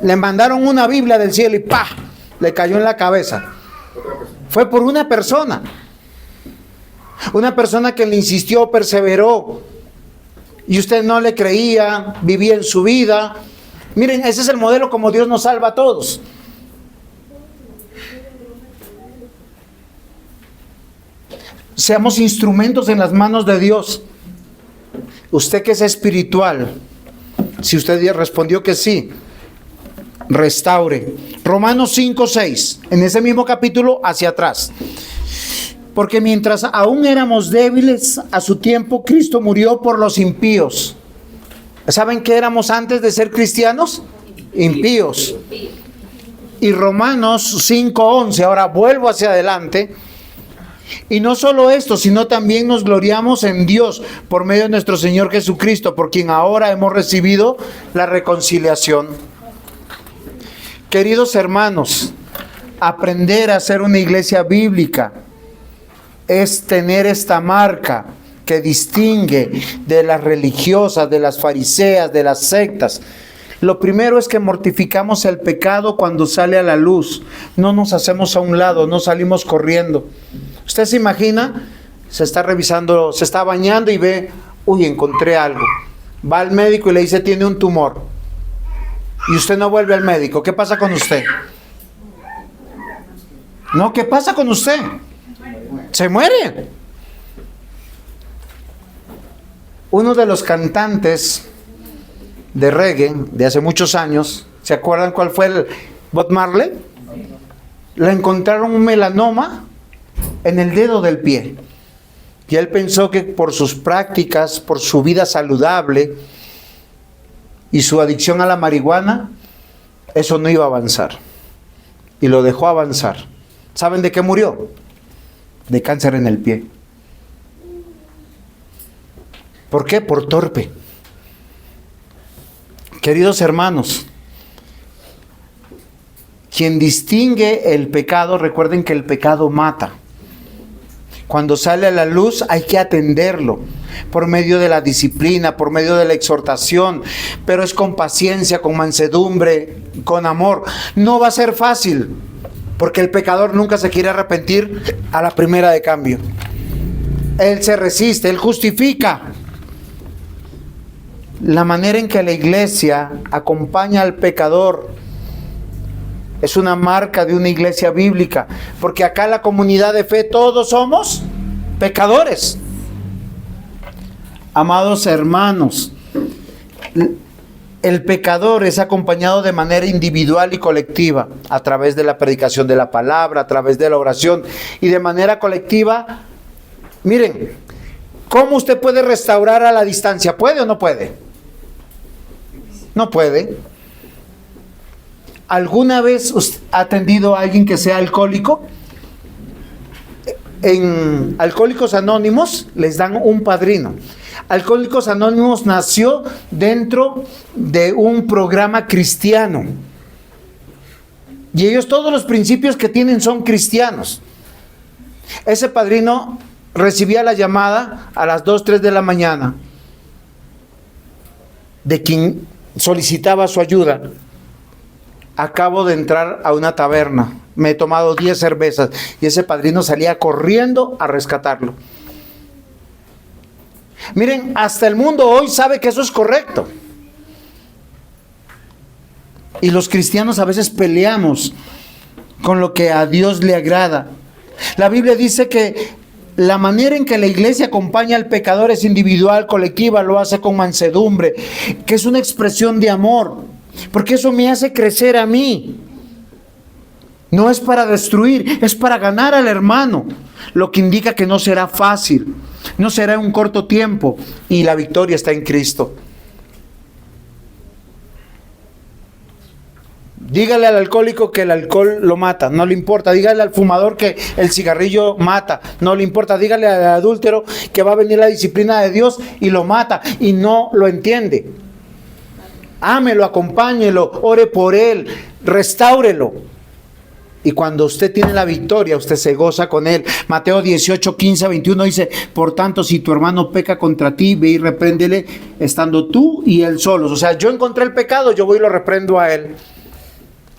Le mandaron una Biblia del cielo y ¡pah! Le cayó en la cabeza. Fue por una persona. Una persona que le insistió, perseveró. Y usted no le creía, vivía en su vida. Miren, ese es el modelo como Dios nos salva a todos. Seamos instrumentos en las manos de Dios. Usted que es espiritual, si usted ya respondió que sí, restaure. Romanos 5:6, en ese mismo capítulo hacia atrás. Porque mientras aún éramos débiles, a su tiempo Cristo murió por los impíos. ¿Saben qué éramos antes de ser cristianos? Impíos. Y Romanos 5:11, ahora vuelvo hacia adelante. Y no solo esto, sino también nos gloriamos en Dios por medio de nuestro Señor Jesucristo, por quien ahora hemos recibido la reconciliación. Queridos hermanos, aprender a ser una iglesia bíblica es tener esta marca que distingue de las religiosas, de las fariseas, de las sectas. Lo primero es que mortificamos el pecado cuando sale a la luz. No nos hacemos a un lado, no salimos corriendo. Usted se imagina, se está revisando, se está bañando y ve, uy, encontré algo. Va al médico y le dice, tiene un tumor. Y usted no vuelve al médico. ¿Qué pasa con usted? No, ¿qué pasa con usted? Se muere. Uno de los cantantes de reggae de hace muchos años, ¿se acuerdan cuál fue el Bob Marley? Le encontraron un melanoma en el dedo del pie. Y él pensó que por sus prácticas, por su vida saludable y su adicción a la marihuana, eso no iba a avanzar. Y lo dejó avanzar. ¿Saben de qué murió? De cáncer en el pie. ¿Por qué? Por torpe. Queridos hermanos, quien distingue el pecado, recuerden que el pecado mata. Cuando sale a la luz hay que atenderlo por medio de la disciplina, por medio de la exhortación, pero es con paciencia, con mansedumbre, con amor. No va a ser fácil, porque el pecador nunca se quiere arrepentir a la primera de cambio. Él se resiste, él justifica. La manera en que la iglesia acompaña al pecador es una marca de una iglesia bíblica, porque acá en la comunidad de fe todos somos pecadores. Amados hermanos, el pecador es acompañado de manera individual y colectiva, a través de la predicación de la palabra, a través de la oración, y de manera colectiva. Miren, ¿cómo usted puede restaurar a la distancia? ¿Puede o no puede? No puede. ¿Alguna vez usted ha atendido a alguien que sea alcohólico? En Alcohólicos Anónimos les dan un padrino. Alcohólicos Anónimos nació dentro de un programa cristiano. Y ellos, todos los principios que tienen son cristianos. Ese padrino recibía la llamada a las 2, 3 de la mañana de quien solicitaba su ayuda. Acabo de entrar a una taberna, me he tomado 10 cervezas, y ese padrino salía corriendo a rescatarlo. Miren, hasta el mundo hoy sabe que eso es correcto. Y los cristianos a veces peleamos con lo que a Dios le agrada. La Biblia dice que la manera en que la iglesia acompaña al pecador es individual, colectiva, lo hace con mansedumbre, que es una expresión de amor, porque eso me hace crecer a mí. No es para destruir, es para ganar al hermano, lo que indica que no será fácil, no será en un corto tiempo, y la victoria está en Cristo. Dígale al alcohólico que el alcohol lo mata, no le importa. Dígale al fumador que el cigarrillo mata, no le importa. Dígale al adúltero que va a venir la disciplina de Dios y lo mata y no lo entiende. Ámelo, acompáñelo, ore por él, restáurelo. Y cuando usted tiene la victoria, usted se goza con él. Mateo 18, 15, 21 dice: por tanto, si tu hermano peca contra ti, ve y repréndele, estando tú y él solos. O sea, yo encontré el pecado, yo voy y lo reprendo a él.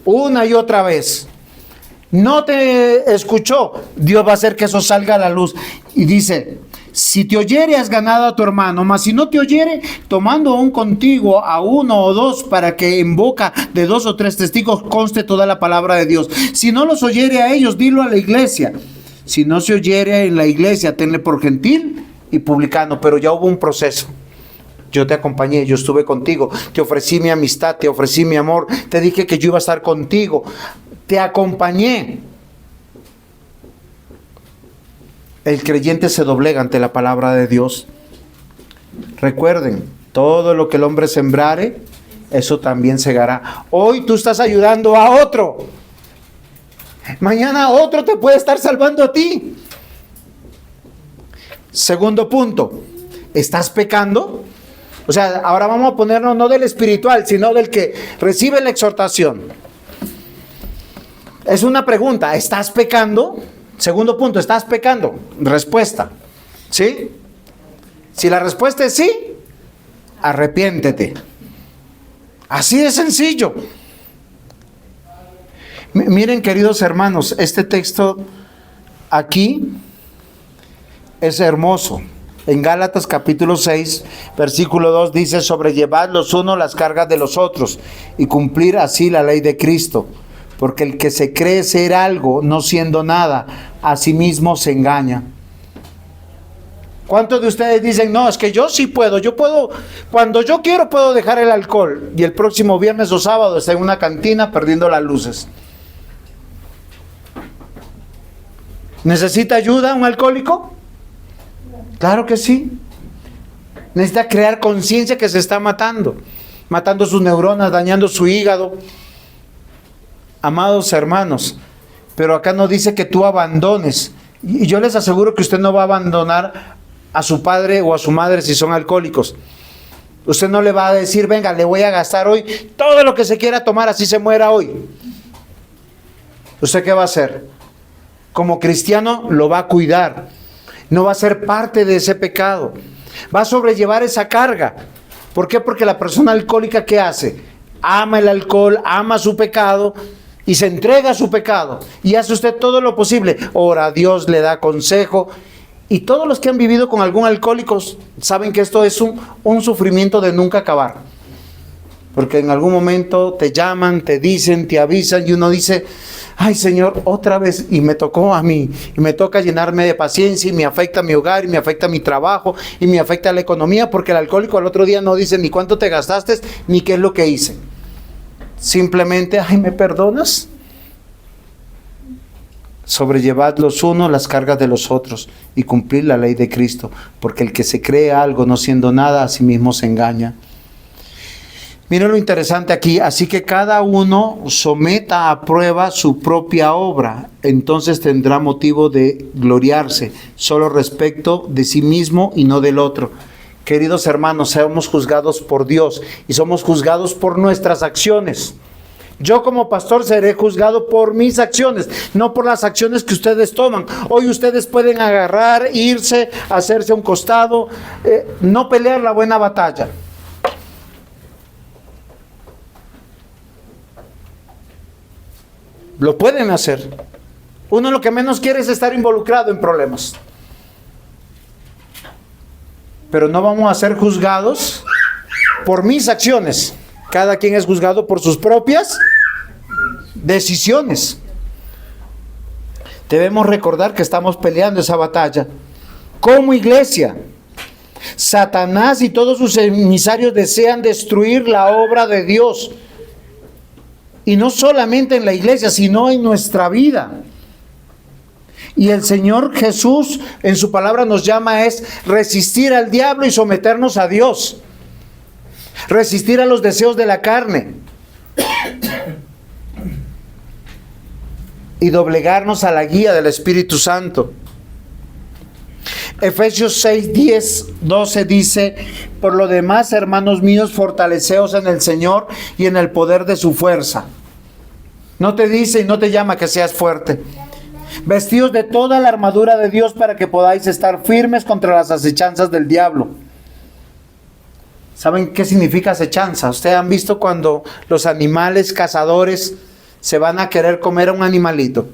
Una y otra vez. No te escuchó, Dios va a hacer que eso salga a la luz. Y dice: si te oyere, has ganado a tu hermano, mas si no te oyere, tomando aún contigo a uno o dos, para que en boca de 2 o 3 testigos conste toda la palabra de Dios. Si no los oyere a ellos, dilo a la iglesia. Si no se oyere en la iglesia, tenle por gentil y publicano. Pero ya hubo un proceso. Yo te acompañé, yo estuve contigo, te ofrecí mi amistad, te ofrecí mi amor, te dije que yo iba a estar contigo, te acompañé. El creyente se doblega ante la palabra de Dios. Recuerden, todo lo que el hombre sembrare, eso también segará. Hoy tú estás ayudando a otro. Mañana otro te puede estar salvando a ti. Segundo punto, ¿estás pecando? O sea, ahora vamos a ponernos no del espiritual, sino del que recibe la exhortación. Es una pregunta, ¿estás pecando? Segundo punto, ¿estás pecando? Respuesta, ¿sí? Si la respuesta es sí, arrepiéntete. Así de sencillo. Miren, queridos hermanos, este texto aquí es hermoso. En Gálatas capítulo 6, versículo 2 dice: sobrellevad los unos las cargas de los otros y cumplir así la ley de Cristo. Porque el que se cree ser algo, no siendo nada, a sí mismo se engaña. ¿Cuántos de ustedes dicen: no, es que yo sí puedo, cuando yo quiero puedo dejar el alcohol? Y el próximo viernes o sábado está en una cantina perdiendo las luces. ¿Necesita ayuda un alcohólico? Claro que sí. Necesita crear conciencia que se está matando sus neuronas, dañando su hígado. Amados hermanos, pero acá no dice que tú abandones. Y yo les aseguro que usted no va a abandonar a su padre o a su madre si son alcohólicos. Usted no le va a decir: venga, le voy a gastar hoy todo lo que se quiera tomar, así se muera hoy. ¿Usted qué va a hacer? Como cristiano lo va a cuidar. No va a ser parte de ese pecado. Va a sobrellevar esa carga. ¿Por qué? Porque la persona alcohólica, ¿qué hace? Ama el alcohol, ama su pecado y se entrega a su pecado. Y hace usted todo lo posible. Ora a Dios, le da consejo. Y todos los que han vivido con algún alcohólico saben que esto es un sufrimiento de nunca acabar. Porque en algún momento te llaman, te dicen, te avisan y uno dice: ay, Señor, otra vez, y me tocó a mí, y me toca llenarme de paciencia, y me afecta mi hogar, y me afecta mi trabajo, y me afecta la economía, porque el alcohólico al otro día no dice ni cuánto te gastaste, ni qué es lo que hice. Simplemente: ay, ¿me perdonas? Sobrellevad los unos las cargas de los otros, y cumplir la ley de Cristo, porque el que se cree algo no siendo nada, a sí mismo se engaña. Miren lo interesante aquí: así que cada uno someta a prueba su propia obra, entonces tendrá motivo de gloriarse, solo respecto de sí mismo y no del otro. Queridos hermanos, somos juzgados por Dios y somos juzgados por nuestras acciones. Yo como pastor seré juzgado por mis acciones, no por las acciones que ustedes toman. Hoy ustedes pueden agarrar, irse, hacerse a un costado, no pelear la buena batalla. Lo pueden hacer. Uno lo que menos quiere es estar involucrado en problemas. Pero no vamos a ser juzgados por mis acciones. Cada quien es juzgado por sus propias decisiones. Debemos recordar que estamos peleando esa batalla como iglesia. Satanás y todos sus emisarios desean destruir la obra de Dios. Y no solamente en la iglesia, sino en nuestra vida. Y el Señor Jesús en su palabra nos llama es resistir al diablo y someternos a Dios. Resistir a los deseos de la carne. y doblegarnos a la guía del Espíritu Santo. Efesios 6, 10, 12 dice: por lo demás, hermanos míos, fortaleceos en el Señor y en el poder de su fuerza. No te dice y no te llama que seas fuerte. Vestidos de toda la armadura de Dios para que podáis estar firmes contra las acechanzas del diablo. ¿Saben qué significa acechanza? Ustedes han visto cuando los animales cazadores se van a querer comer a un animalito.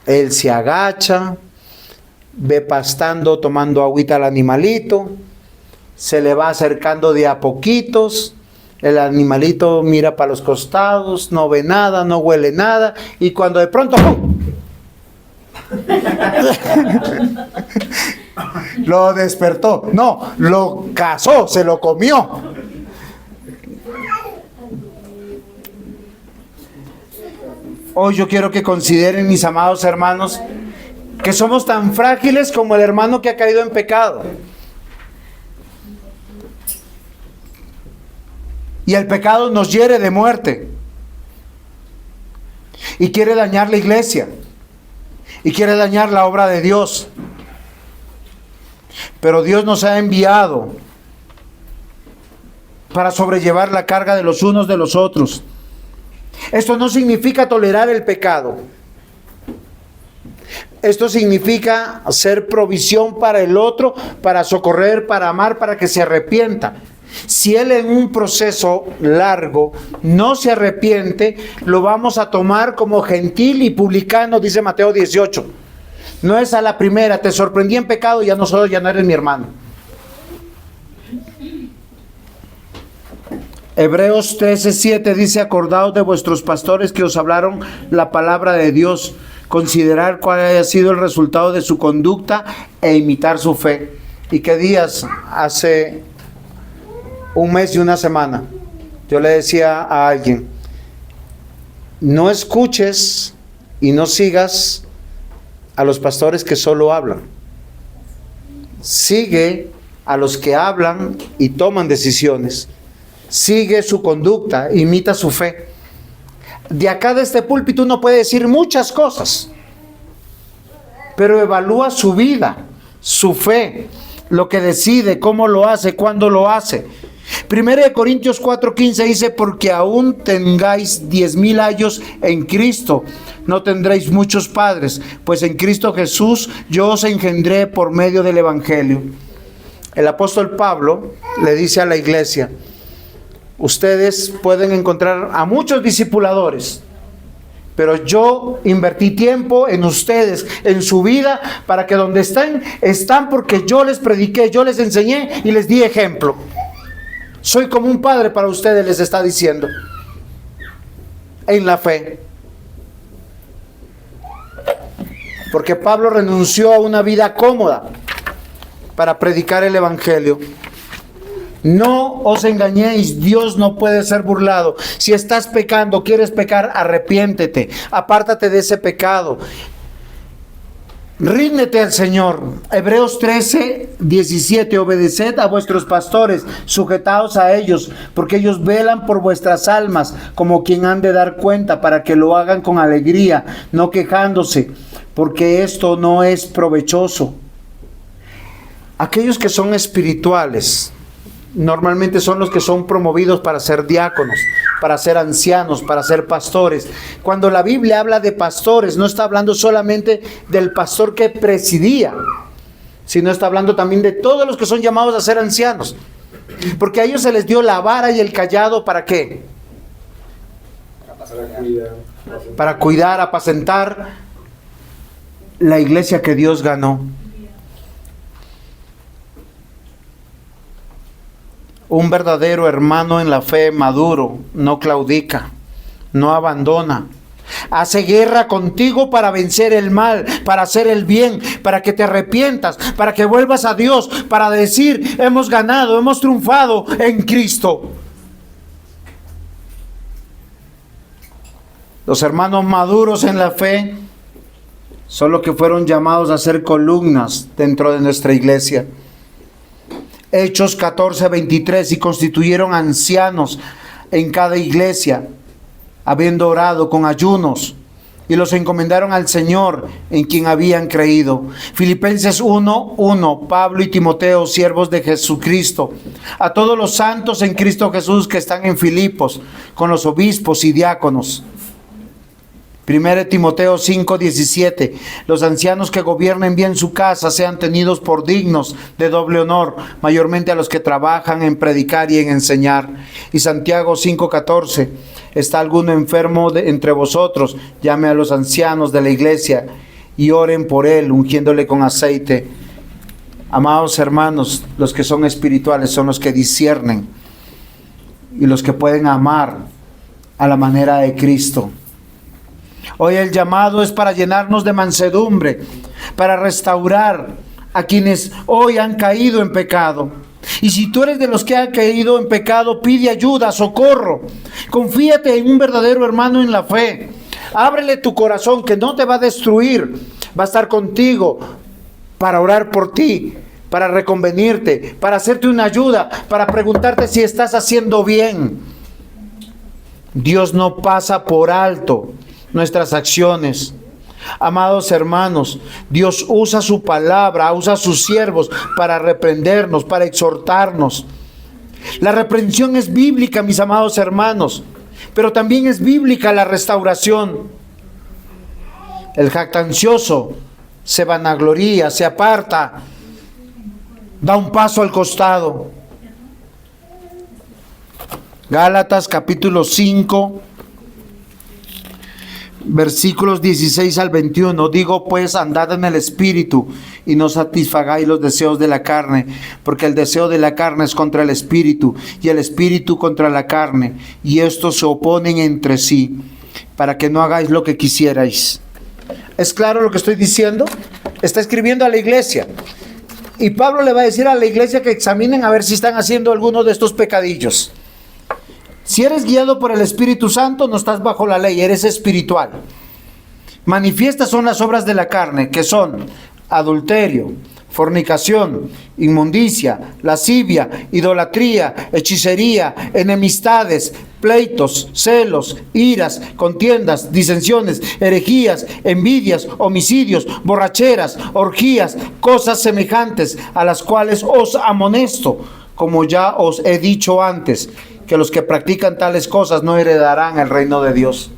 Él se agacha, ve pastando, tomando agüita al animalito, se le va acercando de a poquitos, el animalito mira para los costados, no ve nada, no huele nada, y cuando de pronto ¡pum! Lo despertó, no, lo cazó, se lo comió. Hoy yo quiero que consideren, mis amados hermanos, que somos tan frágiles como el hermano que ha caído en pecado. Y el pecado nos hiere de muerte. Y quiere dañar la iglesia. Y quiere dañar la obra de Dios. Pero Dios nos ha enviado para sobrellevar la carga de los unos de los otros. Esto no significa tolerar el pecado. Esto significa hacer provisión para el otro, para socorrer, para amar, para que se arrepienta. Si él en un proceso largo no se arrepiente, lo vamos a tomar como gentil y publicano, dice Mateo 18. No es a la primera, te sorprendí en pecado, ya no eres mi hermano. Hebreos 13:7 dice: acordaos de vuestros pastores que os hablaron la palabra de Dios, considerar cuál haya sido el resultado de su conducta e imitar su fe. ¿Y qué días? Hace un mes y una semana yo le decía a alguien: no escuches y no sigas a los pastores que solo hablan. Sigue a los que hablan y toman decisiones. Sigue su conducta, imita su fe. De acá de este púlpito uno puede decir muchas cosas, pero evalúa su vida, su fe, lo que decide, cómo lo hace, cuándo lo hace. 1 Corintios 4:15 dice: porque aún tengáis 10,000 años en Cristo, no tendréis muchos padres, pues en Cristo Jesús yo os engendré por medio del Evangelio. El apóstol Pablo le dice a la iglesia: ustedes pueden encontrar a muchos discipuladores, pero yo invertí tiempo en ustedes, en su vida, para que donde están porque yo les prediqué, yo les enseñé y les di ejemplo. Soy como un padre para ustedes, les está diciendo, en la fe. Porque Pablo renunció a una vida cómoda para predicar el Evangelio. No os engañéis, Dios no puede ser burlado. Si estás pecando, quieres pecar, arrepiéntete, apártate de ese pecado, ríndete al Señor. Hebreos 13:17: obedeced a vuestros pastores, sujetaos a ellos, porque ellos velan por vuestras almas, como quien han de dar cuenta, para que lo hagan con alegría, no quejándose, porque esto no es provechoso. Aquellos que son espirituales normalmente son los que son promovidos para ser diáconos, para ser ancianos, para ser pastores. Cuando la Biblia habla de pastores, no está hablando solamente del pastor que presidía, sino está hablando también de todos los que son llamados a ser ancianos. Porque a ellos se les dio la vara y el cayado, ¿para qué? Para cuidar, apacentar la iglesia que Dios ganó. Un verdadero hermano en la fe, maduro, no claudica, no abandona. Hace guerra contigo para vencer el mal, para hacer el bien, para que te arrepientas, para que vuelvas a Dios, para decir: hemos ganado, hemos triunfado en Cristo. Los hermanos maduros en la fe son los que fueron llamados a ser columnas dentro de nuestra iglesia. Hechos 14:23: y constituyeron ancianos en cada iglesia, habiendo orado con ayunos y los encomendaron al Señor en quien habían creído. Filipenses 1:1, Pablo y Timoteo, siervos de Jesucristo, a todos los santos en Cristo Jesús que están en Filipos, con los obispos y diáconos. 1 Timoteo 5:17, los ancianos que gobiernen bien su casa sean tenidos por dignos de doble honor, mayormente a los que trabajan en predicar y en enseñar. Y Santiago 5:14, ¿está alguno enfermo entre vosotros? Llame a los ancianos de la iglesia y oren por él, ungiéndole con aceite. Amados hermanos, los que son espirituales son los que disciernen y los que pueden amar a la manera de Cristo. Hoy el llamado es para llenarnos de mansedumbre, para restaurar a quienes hoy han caído en pecado. Y si tú eres de los que han caído en pecado, pide ayuda, socorro. Confíate en un verdadero hermano en la fe. Ábrele tu corazón, que no te va a destruir. Va a estar contigo para orar por ti, para reconvenirte, para hacerte una ayuda, para preguntarte si estás haciendo bien. Dios no pasa por alto nuestras acciones. Amados hermanos, Dios usa su palabra, usa a sus siervos para reprendernos, para exhortarnos. La reprensión es bíblica, mis amados hermanos, pero también es bíblica la restauración. El jactancioso se vanagloria, se aparta, da un paso al costado. Gálatas capítulo 5, versículos 16 al 21. Digo pues, andad en el Espíritu y no satisfagáis los deseos de la carne, porque el deseo de la carne es contra el Espíritu y el Espíritu contra la carne, y estos se oponen entre sí, para que no hagáis lo que quisierais. ¿Es claro lo que estoy diciendo? Está escribiendo a la iglesia, y Pablo le va a decir a la iglesia que examinen a ver si están haciendo alguno de estos pecadillos. Si eres guiado por el Espíritu Santo, no estás bajo la ley, eres espiritual. Manifiestas son las obras de la carne, que son adulterio, fornicación, inmundicia, lascivia, idolatría, hechicería, enemistades, pleitos, celos, iras, contiendas, disensiones, herejías, envidias, homicidios, borracheras, orgías, cosas semejantes, a las cuales os amonesto, como ya os he dicho antes, que los que practican tales cosas no heredarán el reino de Dios.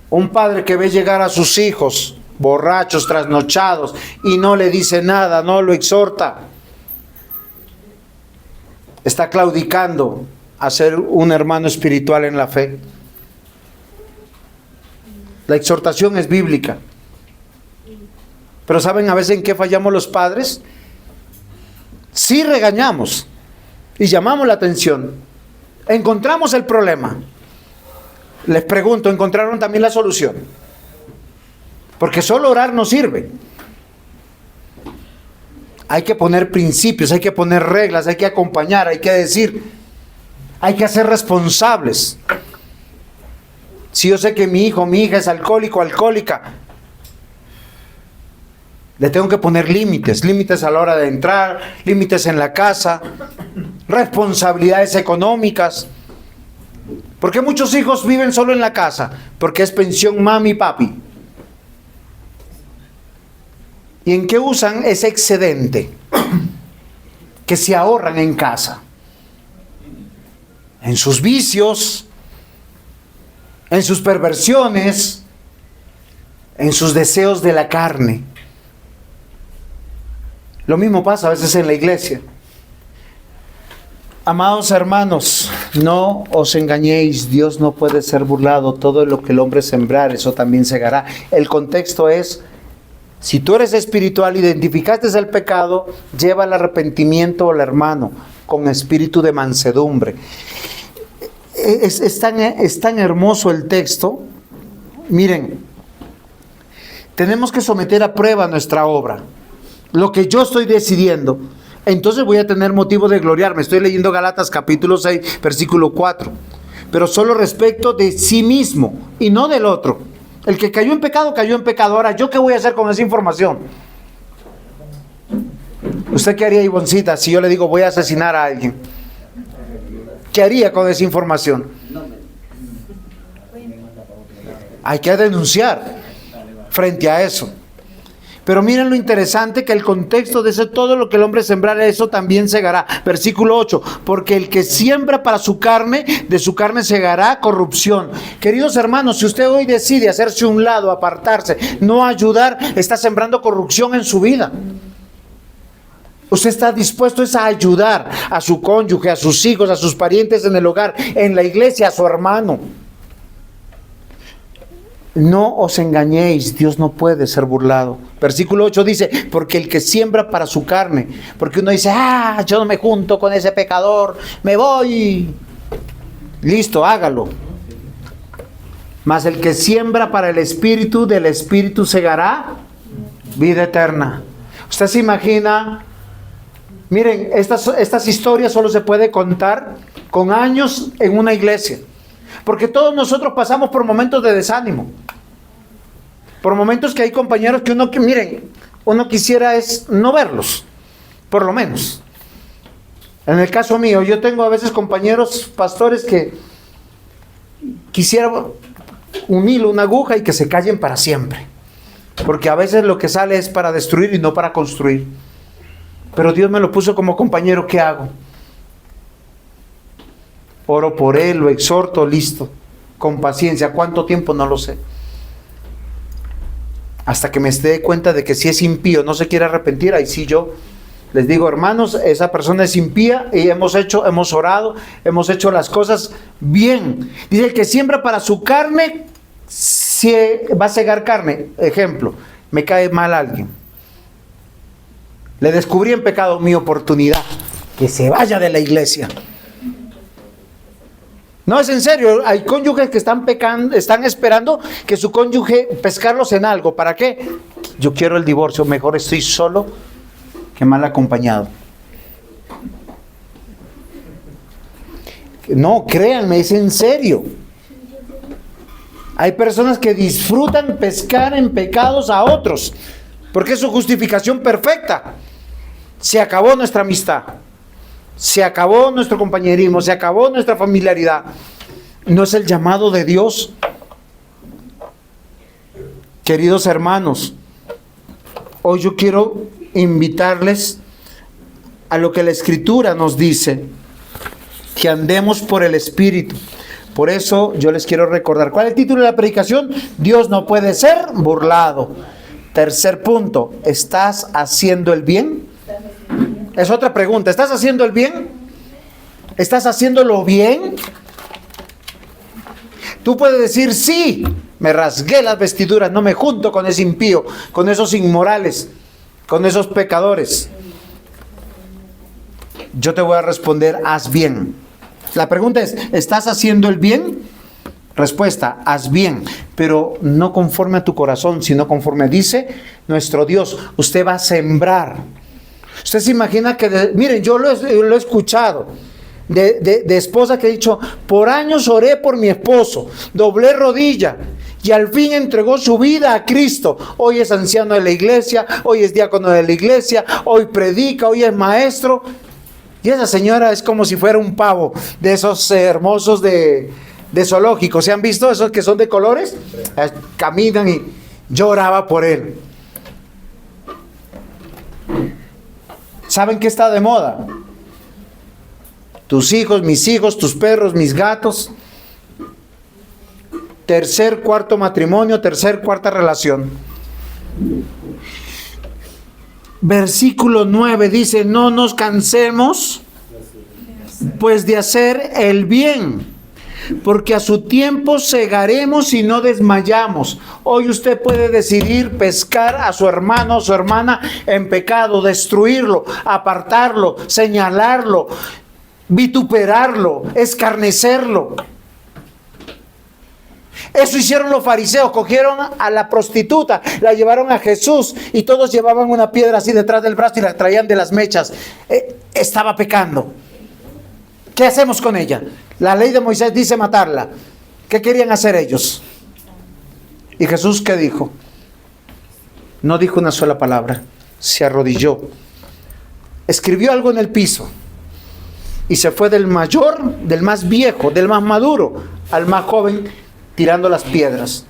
Un padre que ve llegar a sus hijos borrachos, trasnochados, y no le dice nada, no lo exhorta, está claudicando a ser un hermano espiritual en la fe. La exhortación es bíblica. Pero ¿saben a veces en qué fallamos los padres? Sí regañamos y llamamos la atención, encontramos el problema. Les pregunto, ¿encontraron también la solución? Porque solo orar no sirve. Hay que poner principios, hay que poner reglas, hay que acompañar, hay que decir, hay que ser responsables. Si yo sé que mi hijo, mi hija es alcohólico, alcohólica, le tengo que poner límites a la hora de entrar, límites en la casa, responsabilidades económicas. ¿Por qué muchos hijos viven solo en la casa? Porque es pensión mami y papi. ¿Y en qué usan ese excedente que se ahorran en casa? En sus vicios, en sus perversiones, en sus deseos de la carne. Lo mismo pasa a veces en la iglesia. Amados hermanos, no os engañéis, Dios no puede ser burlado. Todo lo que el hombre sembrar, eso también segará. El contexto es, si tú eres espiritual, identificaste el pecado, lleva al arrepentimiento al hermano con espíritu de mansedumbre. Es tan hermoso el texto. Miren, tenemos que someter a prueba nuestra obra. Lo que yo estoy decidiendo, entonces voy a tener motivo de gloriarme. Estoy leyendo Gálatas capítulo 6, versículo 4. Pero solo respecto de sí mismo y no del otro. El que cayó en pecado, cayó en pecado. Ahora, ¿yo qué voy a hacer con esa información? ¿Usted qué haría, Ivoncita, si yo le digo voy a asesinar a alguien? ¿Qué haría con esa información? Hay que denunciar frente a eso. Pero miren lo interesante, que el contexto de todo lo que el hombre sembrare, eso también segará. Versículo 8, porque el que siembra para su carne, de su carne segará corrupción. Queridos hermanos, si usted hoy decide hacerse un lado, apartarse, no ayudar, está sembrando corrupción en su vida. Usted está dispuesto a ayudar a su cónyuge, a sus hijos, a sus parientes en el hogar, en la iglesia, a su hermano. No os engañéis, Dios no puede ser burlado. Versículo 8 dice, porque el que siembra para su carne, porque uno dice, yo no me junto con ese pecador, me voy. Listo, hágalo. Mas el que siembra para el Espíritu, del Espíritu segará vida eterna. Usted se imagina, miren, estas historias solo se puede contar con años en una iglesia. Porque todos nosotros pasamos por momentos de desánimo. Por momentos que hay compañeros que uno quisiera es no verlos, por lo menos. En el caso mío, yo tengo a veces compañeros pastores que quisiera un hilo, una aguja y que se callen para siempre. Porque a veces lo que sale es para destruir y no para construir. Pero Dios me lo puso como compañero, ¿qué hago? Oro por él, lo exhorto, listo, con paciencia. ¿Cuánto tiempo? No lo sé. Hasta que me dé cuenta de que si es impío, no se quiere arrepentir, ahí sí yo les digo, hermanos, esa persona es impía y hemos orado, hemos hecho las cosas bien. Dice, el que siembra para su carne, va a segar carne. Ejemplo, me cae mal alguien. Le descubrí en pecado, mi oportunidad, que se vaya de la iglesia. No, es en serio, hay cónyuges que están pecando, están esperando que su cónyuge pescarlos en algo. ¿Para qué? Yo quiero el divorcio, mejor estoy solo que mal acompañado. No, créanme, es en serio. Hay personas que disfrutan pescar en pecados a otros, porque es su justificación perfecta. Se acabó nuestra amistad. Se acabó nuestro compañerismo, se acabó nuestra familiaridad. ¿No es el llamado de Dios? Queridos hermanos, hoy yo quiero invitarles a lo que la Escritura nos dice, que andemos por el Espíritu. Por eso yo les quiero recordar, ¿cuál es el título de la predicación? Dios no puede ser burlado. Tercer punto, ¿estás haciendo el bien? Es otra pregunta. ¿Estás haciendo el bien? ¿Estás haciéndolo bien? Tú puedes decir, sí, me rasgué las vestiduras, no me junto con ese impío, con esos inmorales, con esos pecadores. Yo te voy a responder, haz bien. La pregunta es, ¿estás haciendo el bien? Respuesta, haz bien, pero no conforme a tu corazón, sino conforme dice nuestro Dios. Usted va a sembrar. Usted se imagina que, miren, yo lo he escuchado de esposa que ha dicho, por años oré por mi esposo, doblé rodilla y al fin entregó su vida a Cristo. Hoy es anciano de la iglesia, hoy es diácono de la iglesia, hoy predica, hoy es maestro. Y esa señora es como si fuera un pavo de esos hermosos de zoológico. ¿Se han visto esos que son de colores? Caminan y lloraba por él. ¿Saben qué está de moda? Tus hijos, mis hijos, tus perros, mis gatos. Tercer, cuarto matrimonio, cuarta relación. Versículo 9 dice, no nos cansemos pues de hacer el bien, porque a su tiempo segaremos y no desmayamos. Hoy usted puede decidir pescar a su hermano o su hermana en pecado, destruirlo, apartarlo, señalarlo, vituperarlo, escarnecerlo. Eso hicieron los fariseos, cogieron a la prostituta, la llevaron a Jesús y todos llevaban una piedra así detrás del brazo y la traían de las mechas. Estaba pecando. ¿Qué hacemos con ella? La ley de Moisés dice matarla. ¿Qué querían hacer ellos? ¿Y Jesús qué dijo? No dijo una sola palabra. Se arrodilló. Escribió algo en el piso. Y se fue del mayor, del más viejo, del más maduro, al más joven, tirando las piedras.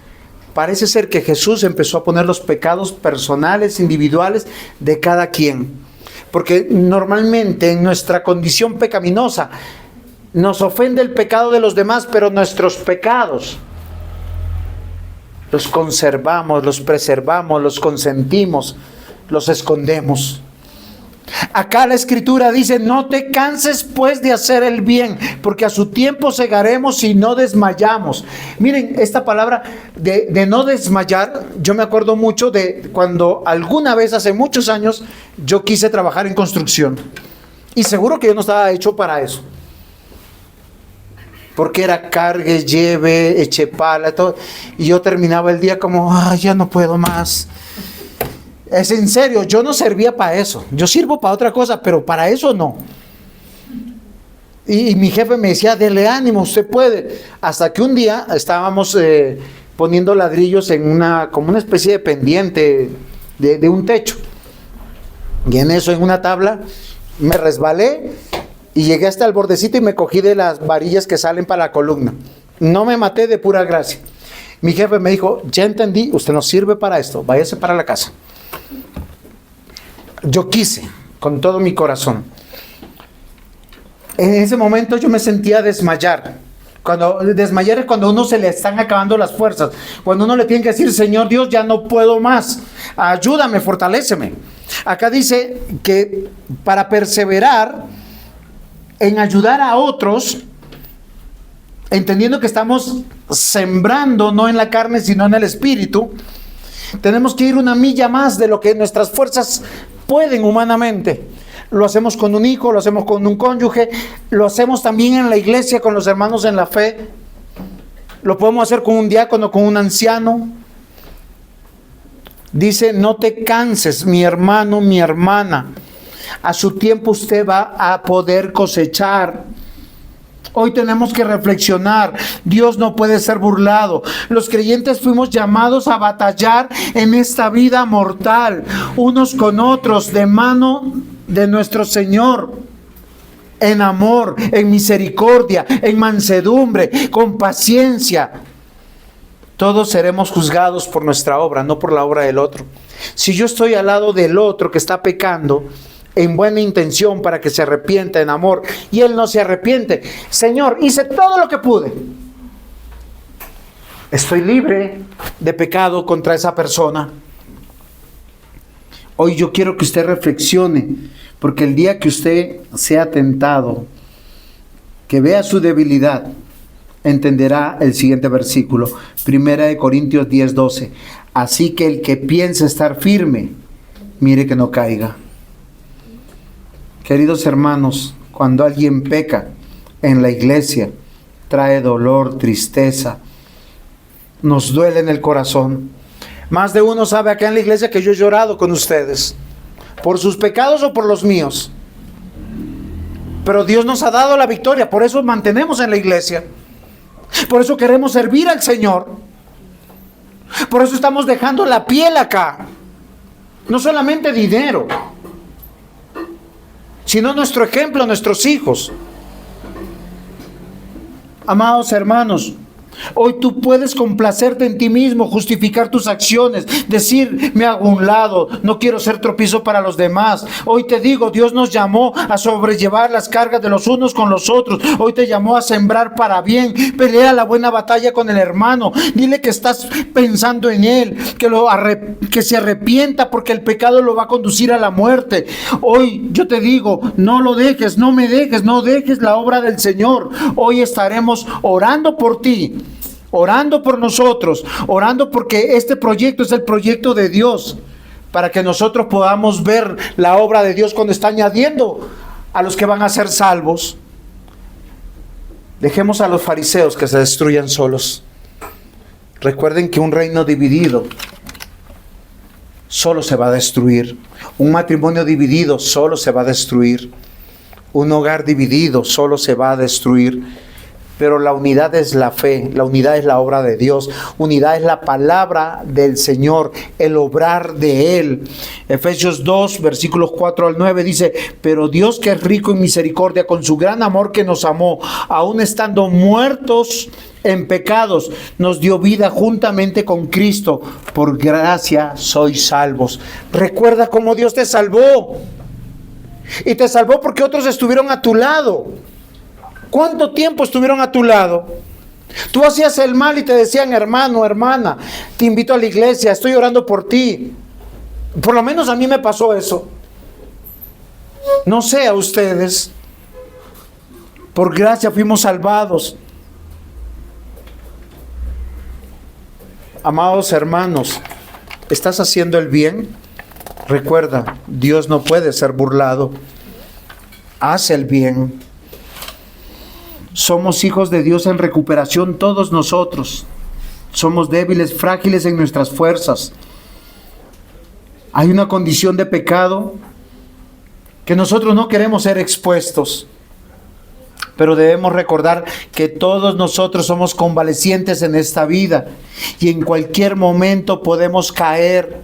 Parece ser que Jesús empezó a poner los pecados personales, individuales de cada quien. Porque normalmente en nuestra condición pecaminosa nos ofende el pecado de los demás, pero nuestros pecados los conservamos, los preservamos, los consentimos, los escondemos. Acá la Escritura dice: no te canses pues de hacer el bien, porque a su tiempo segaremos y no desmayamos. Miren, esta palabra de no desmayar, yo me acuerdo mucho de cuando alguna vez hace muchos años yo quise trabajar en construcción. Y seguro que yo no estaba hecho para eso. Porque era cargue, lleve, eche pala, todo. Y yo terminaba el día como, ya no puedo más. Es en serio, yo no servía para eso. Yo sirvo para otra cosa, pero para eso no. Y mi jefe me decía: dele ánimo, usted puede. Hasta que un día estábamos poniendo ladrillos en como una especie de pendiente de un techo. Y en eso, en una tabla, me resbalé y llegué hasta el bordecito y me cogí de las varillas que salen para la columna. No me maté, de pura gracia. Mi jefe me dijo: ya entendí, usted no sirve para esto, váyase para la casa. Yo quise, con todo mi corazón. En ese momento yo me sentía desmayar. Desmayar es cuando a uno se le están acabando las fuerzas. Cuando uno le tiene que decir: Señor Dios, ya no puedo más. Ayúdame, fortaléceme. Acá dice que para perseverar en ayudar a otros, entendiendo que estamos sembrando no en la carne sino en el espíritu, tenemos que ir una milla más de lo que nuestras fuerzas pueden humanamente. Lo hacemos con un hijo, lo hacemos con un cónyuge, lo hacemos también en la iglesia con los hermanos en la fe, lo podemos hacer con un diácono, con un anciano. Dice: no te canses, mi hermano, mi hermana, a su tiempo usted va a poder cosechar. Hoy tenemos que reflexionar. Dios no puede ser burlado. Los creyentes fuimos llamados a batallar en esta vida mortal, unos con otros, de mano de nuestro Señor, en amor, en misericordia, en mansedumbre, con paciencia. Todos seremos juzgados por nuestra obra, no por la obra del otro. Si yo estoy al lado del otro que está pecando, en buena intención para que se arrepienta, en amor, y él no se arrepiente: Señor, hice todo lo que pude, estoy libre de pecado contra esa persona. Hoy yo quiero que usted reflexione, porque el día que usted sea tentado, que vea su debilidad, entenderá el siguiente versículo, 1 Corintios 10:12. Así que el que piensa estar firme, mire que no caiga. Queridos hermanos, cuando alguien peca en la iglesia, trae dolor, tristeza, nos duele en el corazón. Más de uno sabe acá en la iglesia que yo he llorado con ustedes, por sus pecados o por los míos. Pero Dios nos ha dado la victoria, por eso mantenemos en la iglesia. Por eso queremos servir al Señor. Por eso estamos dejando la piel acá. No solamente dinero, sino nuestro ejemplo, nuestros hijos. Amados hermanos, hoy tú puedes complacerte en ti mismo, justificar tus acciones, decir: me hago un lado, no quiero ser tropiezo para los demás. Hoy te digo, Dios nos llamó a sobrellevar las cargas de los unos con los otros. Hoy te llamó a sembrar para bien. Pelea la buena batalla con el hermano. Dile que estás pensando en él, que se arrepienta, porque el pecado lo va a conducir a la muerte. Hoy yo te digo: no lo dejes, no me dejes, no dejes la obra del Señor. Hoy estaremos orando por ti, orando por nosotros, orando porque este proyecto es el proyecto de Dios, para que nosotros podamos ver la obra de Dios cuando está añadiendo a los que van a ser salvos. Dejemos a los fariseos que se destruyan solos. Recuerden que un reino dividido solo se va a destruir. Un matrimonio dividido solo se va a destruir. Un hogar dividido solo se va a destruir. pero la unidad es la fe, la unidad es la obra de Dios, unidad es la palabra del Señor, el obrar de Él. Efesios 2, versículos 4 al 9 dice: pero Dios, que es rico en misericordia, con su gran amor que nos amó, aun estando muertos en pecados, nos dio vida juntamente con Cristo. Por gracia sois salvos. Recuerda cómo Dios te salvó. Y te salvó porque otros estuvieron a tu lado. ¿Cuánto tiempo estuvieron a tu lado? Tú hacías el mal y te decían: hermano, hermana, te invito a la iglesia, estoy orando por ti. Por lo menos a mí me pasó eso. No sé a ustedes. Por gracia fuimos salvados. Amados hermanos, ¿estás haciendo el bien? Recuerda, Dios no puede ser burlado. Haz el bien. Somos hijos de Dios en recuperación todos nosotros. Somos débiles, frágiles en nuestras fuerzas. Hay una condición de pecado que nosotros no queremos ser expuestos. Pero debemos recordar que todos nosotros somos convalecientes en esta vida y en cualquier momento podemos caer.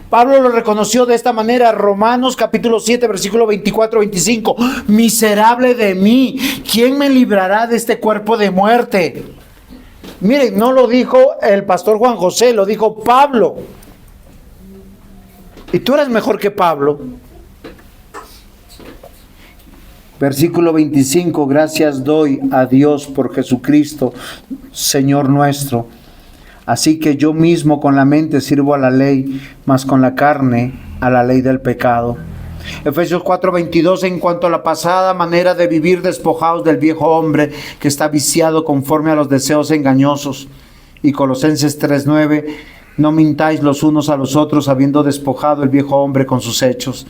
Pablo lo reconoció de esta manera, Romanos capítulo 7, versículo 24-25. Miserable de mí, ¿quién me librará de este cuerpo de muerte? Miren, no lo dijo el pastor Juan José, lo dijo Pablo. Y tú eres mejor que Pablo. Versículo 25, gracias doy a Dios por Jesucristo, Señor nuestro. Así que yo mismo con la mente sirvo a la ley, mas con la carne a la ley del pecado. Efesios 4:22, en cuanto a la pasada manera de vivir, despojaos del viejo hombre que está viciado conforme a los deseos engañosos. Y Colosenses 3:9, no mintáis los unos a los otros, habiendo despojado el viejo hombre con sus hechos.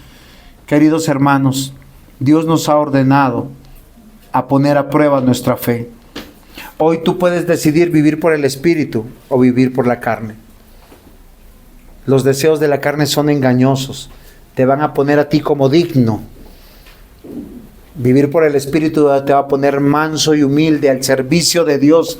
Queridos hermanos, Dios nos ha ordenado a poner a prueba nuestra fe. Hoy tú puedes decidir vivir por el Espíritu o vivir por la carne. Los deseos de la carne son engañosos. Te van a poner a ti como digno. Vivir por el Espíritu te va a poner manso y humilde al servicio de Dios,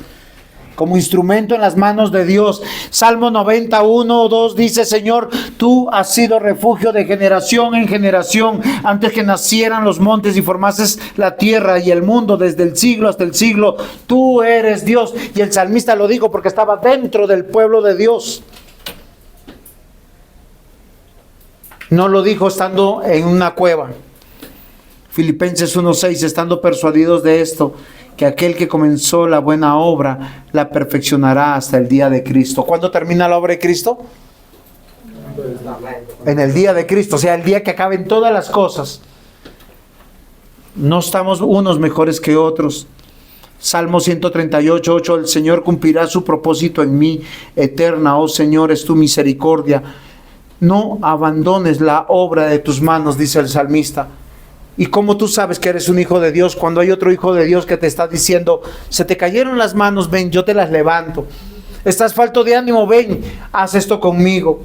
como instrumento en las manos de Dios. Salmo 91:2 dice: Señor, tú has sido refugio de generación en generación, antes que nacieran los montes y formases la tierra y el mundo, desde el siglo hasta el siglo, tú eres Dios. Y el salmista lo dijo porque estaba dentro del pueblo de Dios. No lo dijo estando en una cueva. Filipenses 1:6, estando persuadidos de esto, que aquel que comenzó la buena obra la perfeccionará hasta el día de Cristo. ¿Cuándo termina la obra de Cristo? En el día de Cristo, o sea, el día que acaben todas las cosas. No estamos unos mejores que otros. Salmo 138:8, el Señor cumplirá su propósito en mí. Eterna, oh Señor, es tu misericordia. No abandones la obra de tus manos, dice el salmista. ¿Y cómo tú sabes que eres un hijo de Dios cuando hay otro hijo de Dios que te está diciendo: se te cayeron las manos, ven, yo te las levanto? Estás falto de ánimo, ven, haz esto conmigo.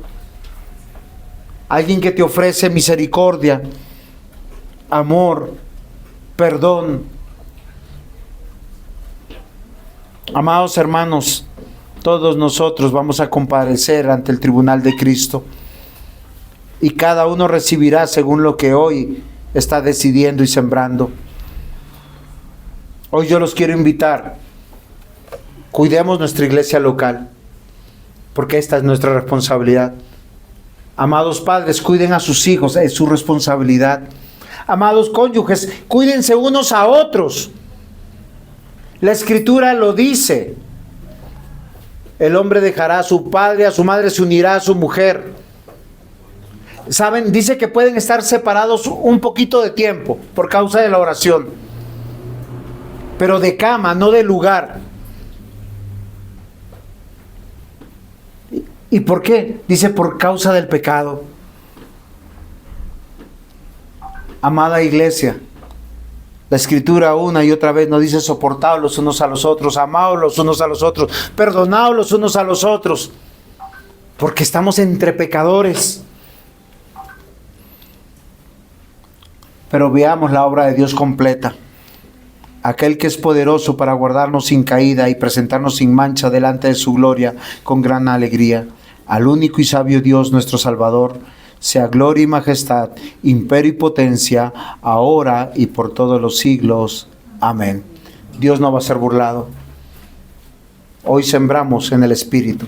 Alguien que te ofrece misericordia, amor, perdón. Amados hermanos, todos nosotros vamos a comparecer ante el tribunal de Cristo. Y cada uno recibirá según lo que hoy está decidiendo y sembrando. Hoy yo los quiero invitar. Cuidemos nuestra iglesia local, porque esta es nuestra responsabilidad. Amados padres, cuiden a sus hijos, es su responsabilidad. Amados cónyuges, cuídense unos a otros. La Escritura lo dice. El hombre dejará a su padre, a su madre, se unirá a su mujer. ¿Saben? Dice que pueden estar separados un poquito de tiempo por causa de la oración, pero de cama, no de lugar. ¿Y por qué? Dice por causa del pecado. Amada iglesia, la Escritura una y otra vez nos dice: soportaos los unos a los otros, amaos los unos a los otros, perdonaos los unos a los otros, porque estamos entre pecadores. Pero veamos la obra de Dios completa. aquel que es poderoso para guardarnos sin caída y presentarnos sin mancha delante de su gloria con gran alegría. Al único y sabio Dios nuestro Salvador, sea gloria y majestad, imperio y potencia, ahora y por todos los siglos. Amén. Dios no va a ser burlado. Hoy sembramos en el Espíritu,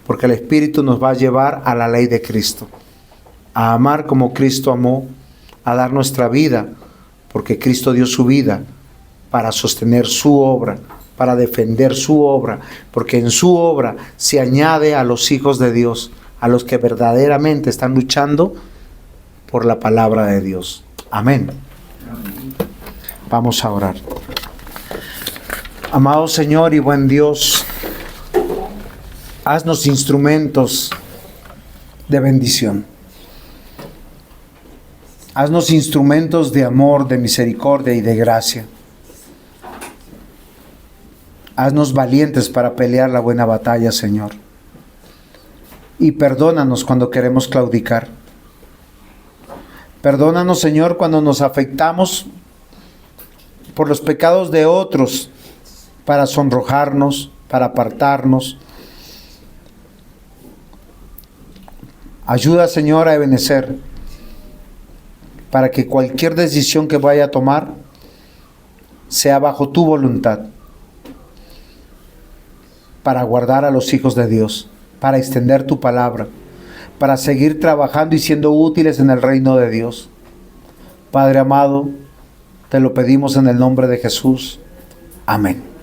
porque el Espíritu nos va a llevar a la ley de Cristo, a amar como Cristo amó, a dar nuestra vida, porque Cristo dio su vida para sostener su obra, para defender su obra, porque en su obra se añade a los hijos de Dios, a los que verdaderamente están luchando por la palabra de Dios. Amén. Vamos a orar. Amado Señor y buen Dios, haznos instrumentos de bendición. Haznos instrumentos de amor, de misericordia y de gracia. Haznos valientes para pelear la buena batalla, Señor. Y perdónanos cuando queremos claudicar. Perdónanos, Señor, cuando nos afectamos por los pecados de otros para sonrojarnos, para apartarnos. Ayuda, Señor, a Ebenezer, para que cualquier decisión que vaya a tomar sea bajo tu voluntad, para guardar a los hijos de Dios, para extender tu palabra, para seguir trabajando y siendo útiles en el reino de Dios. Padre amado, te lo pedimos en el nombre de Jesús. Amén.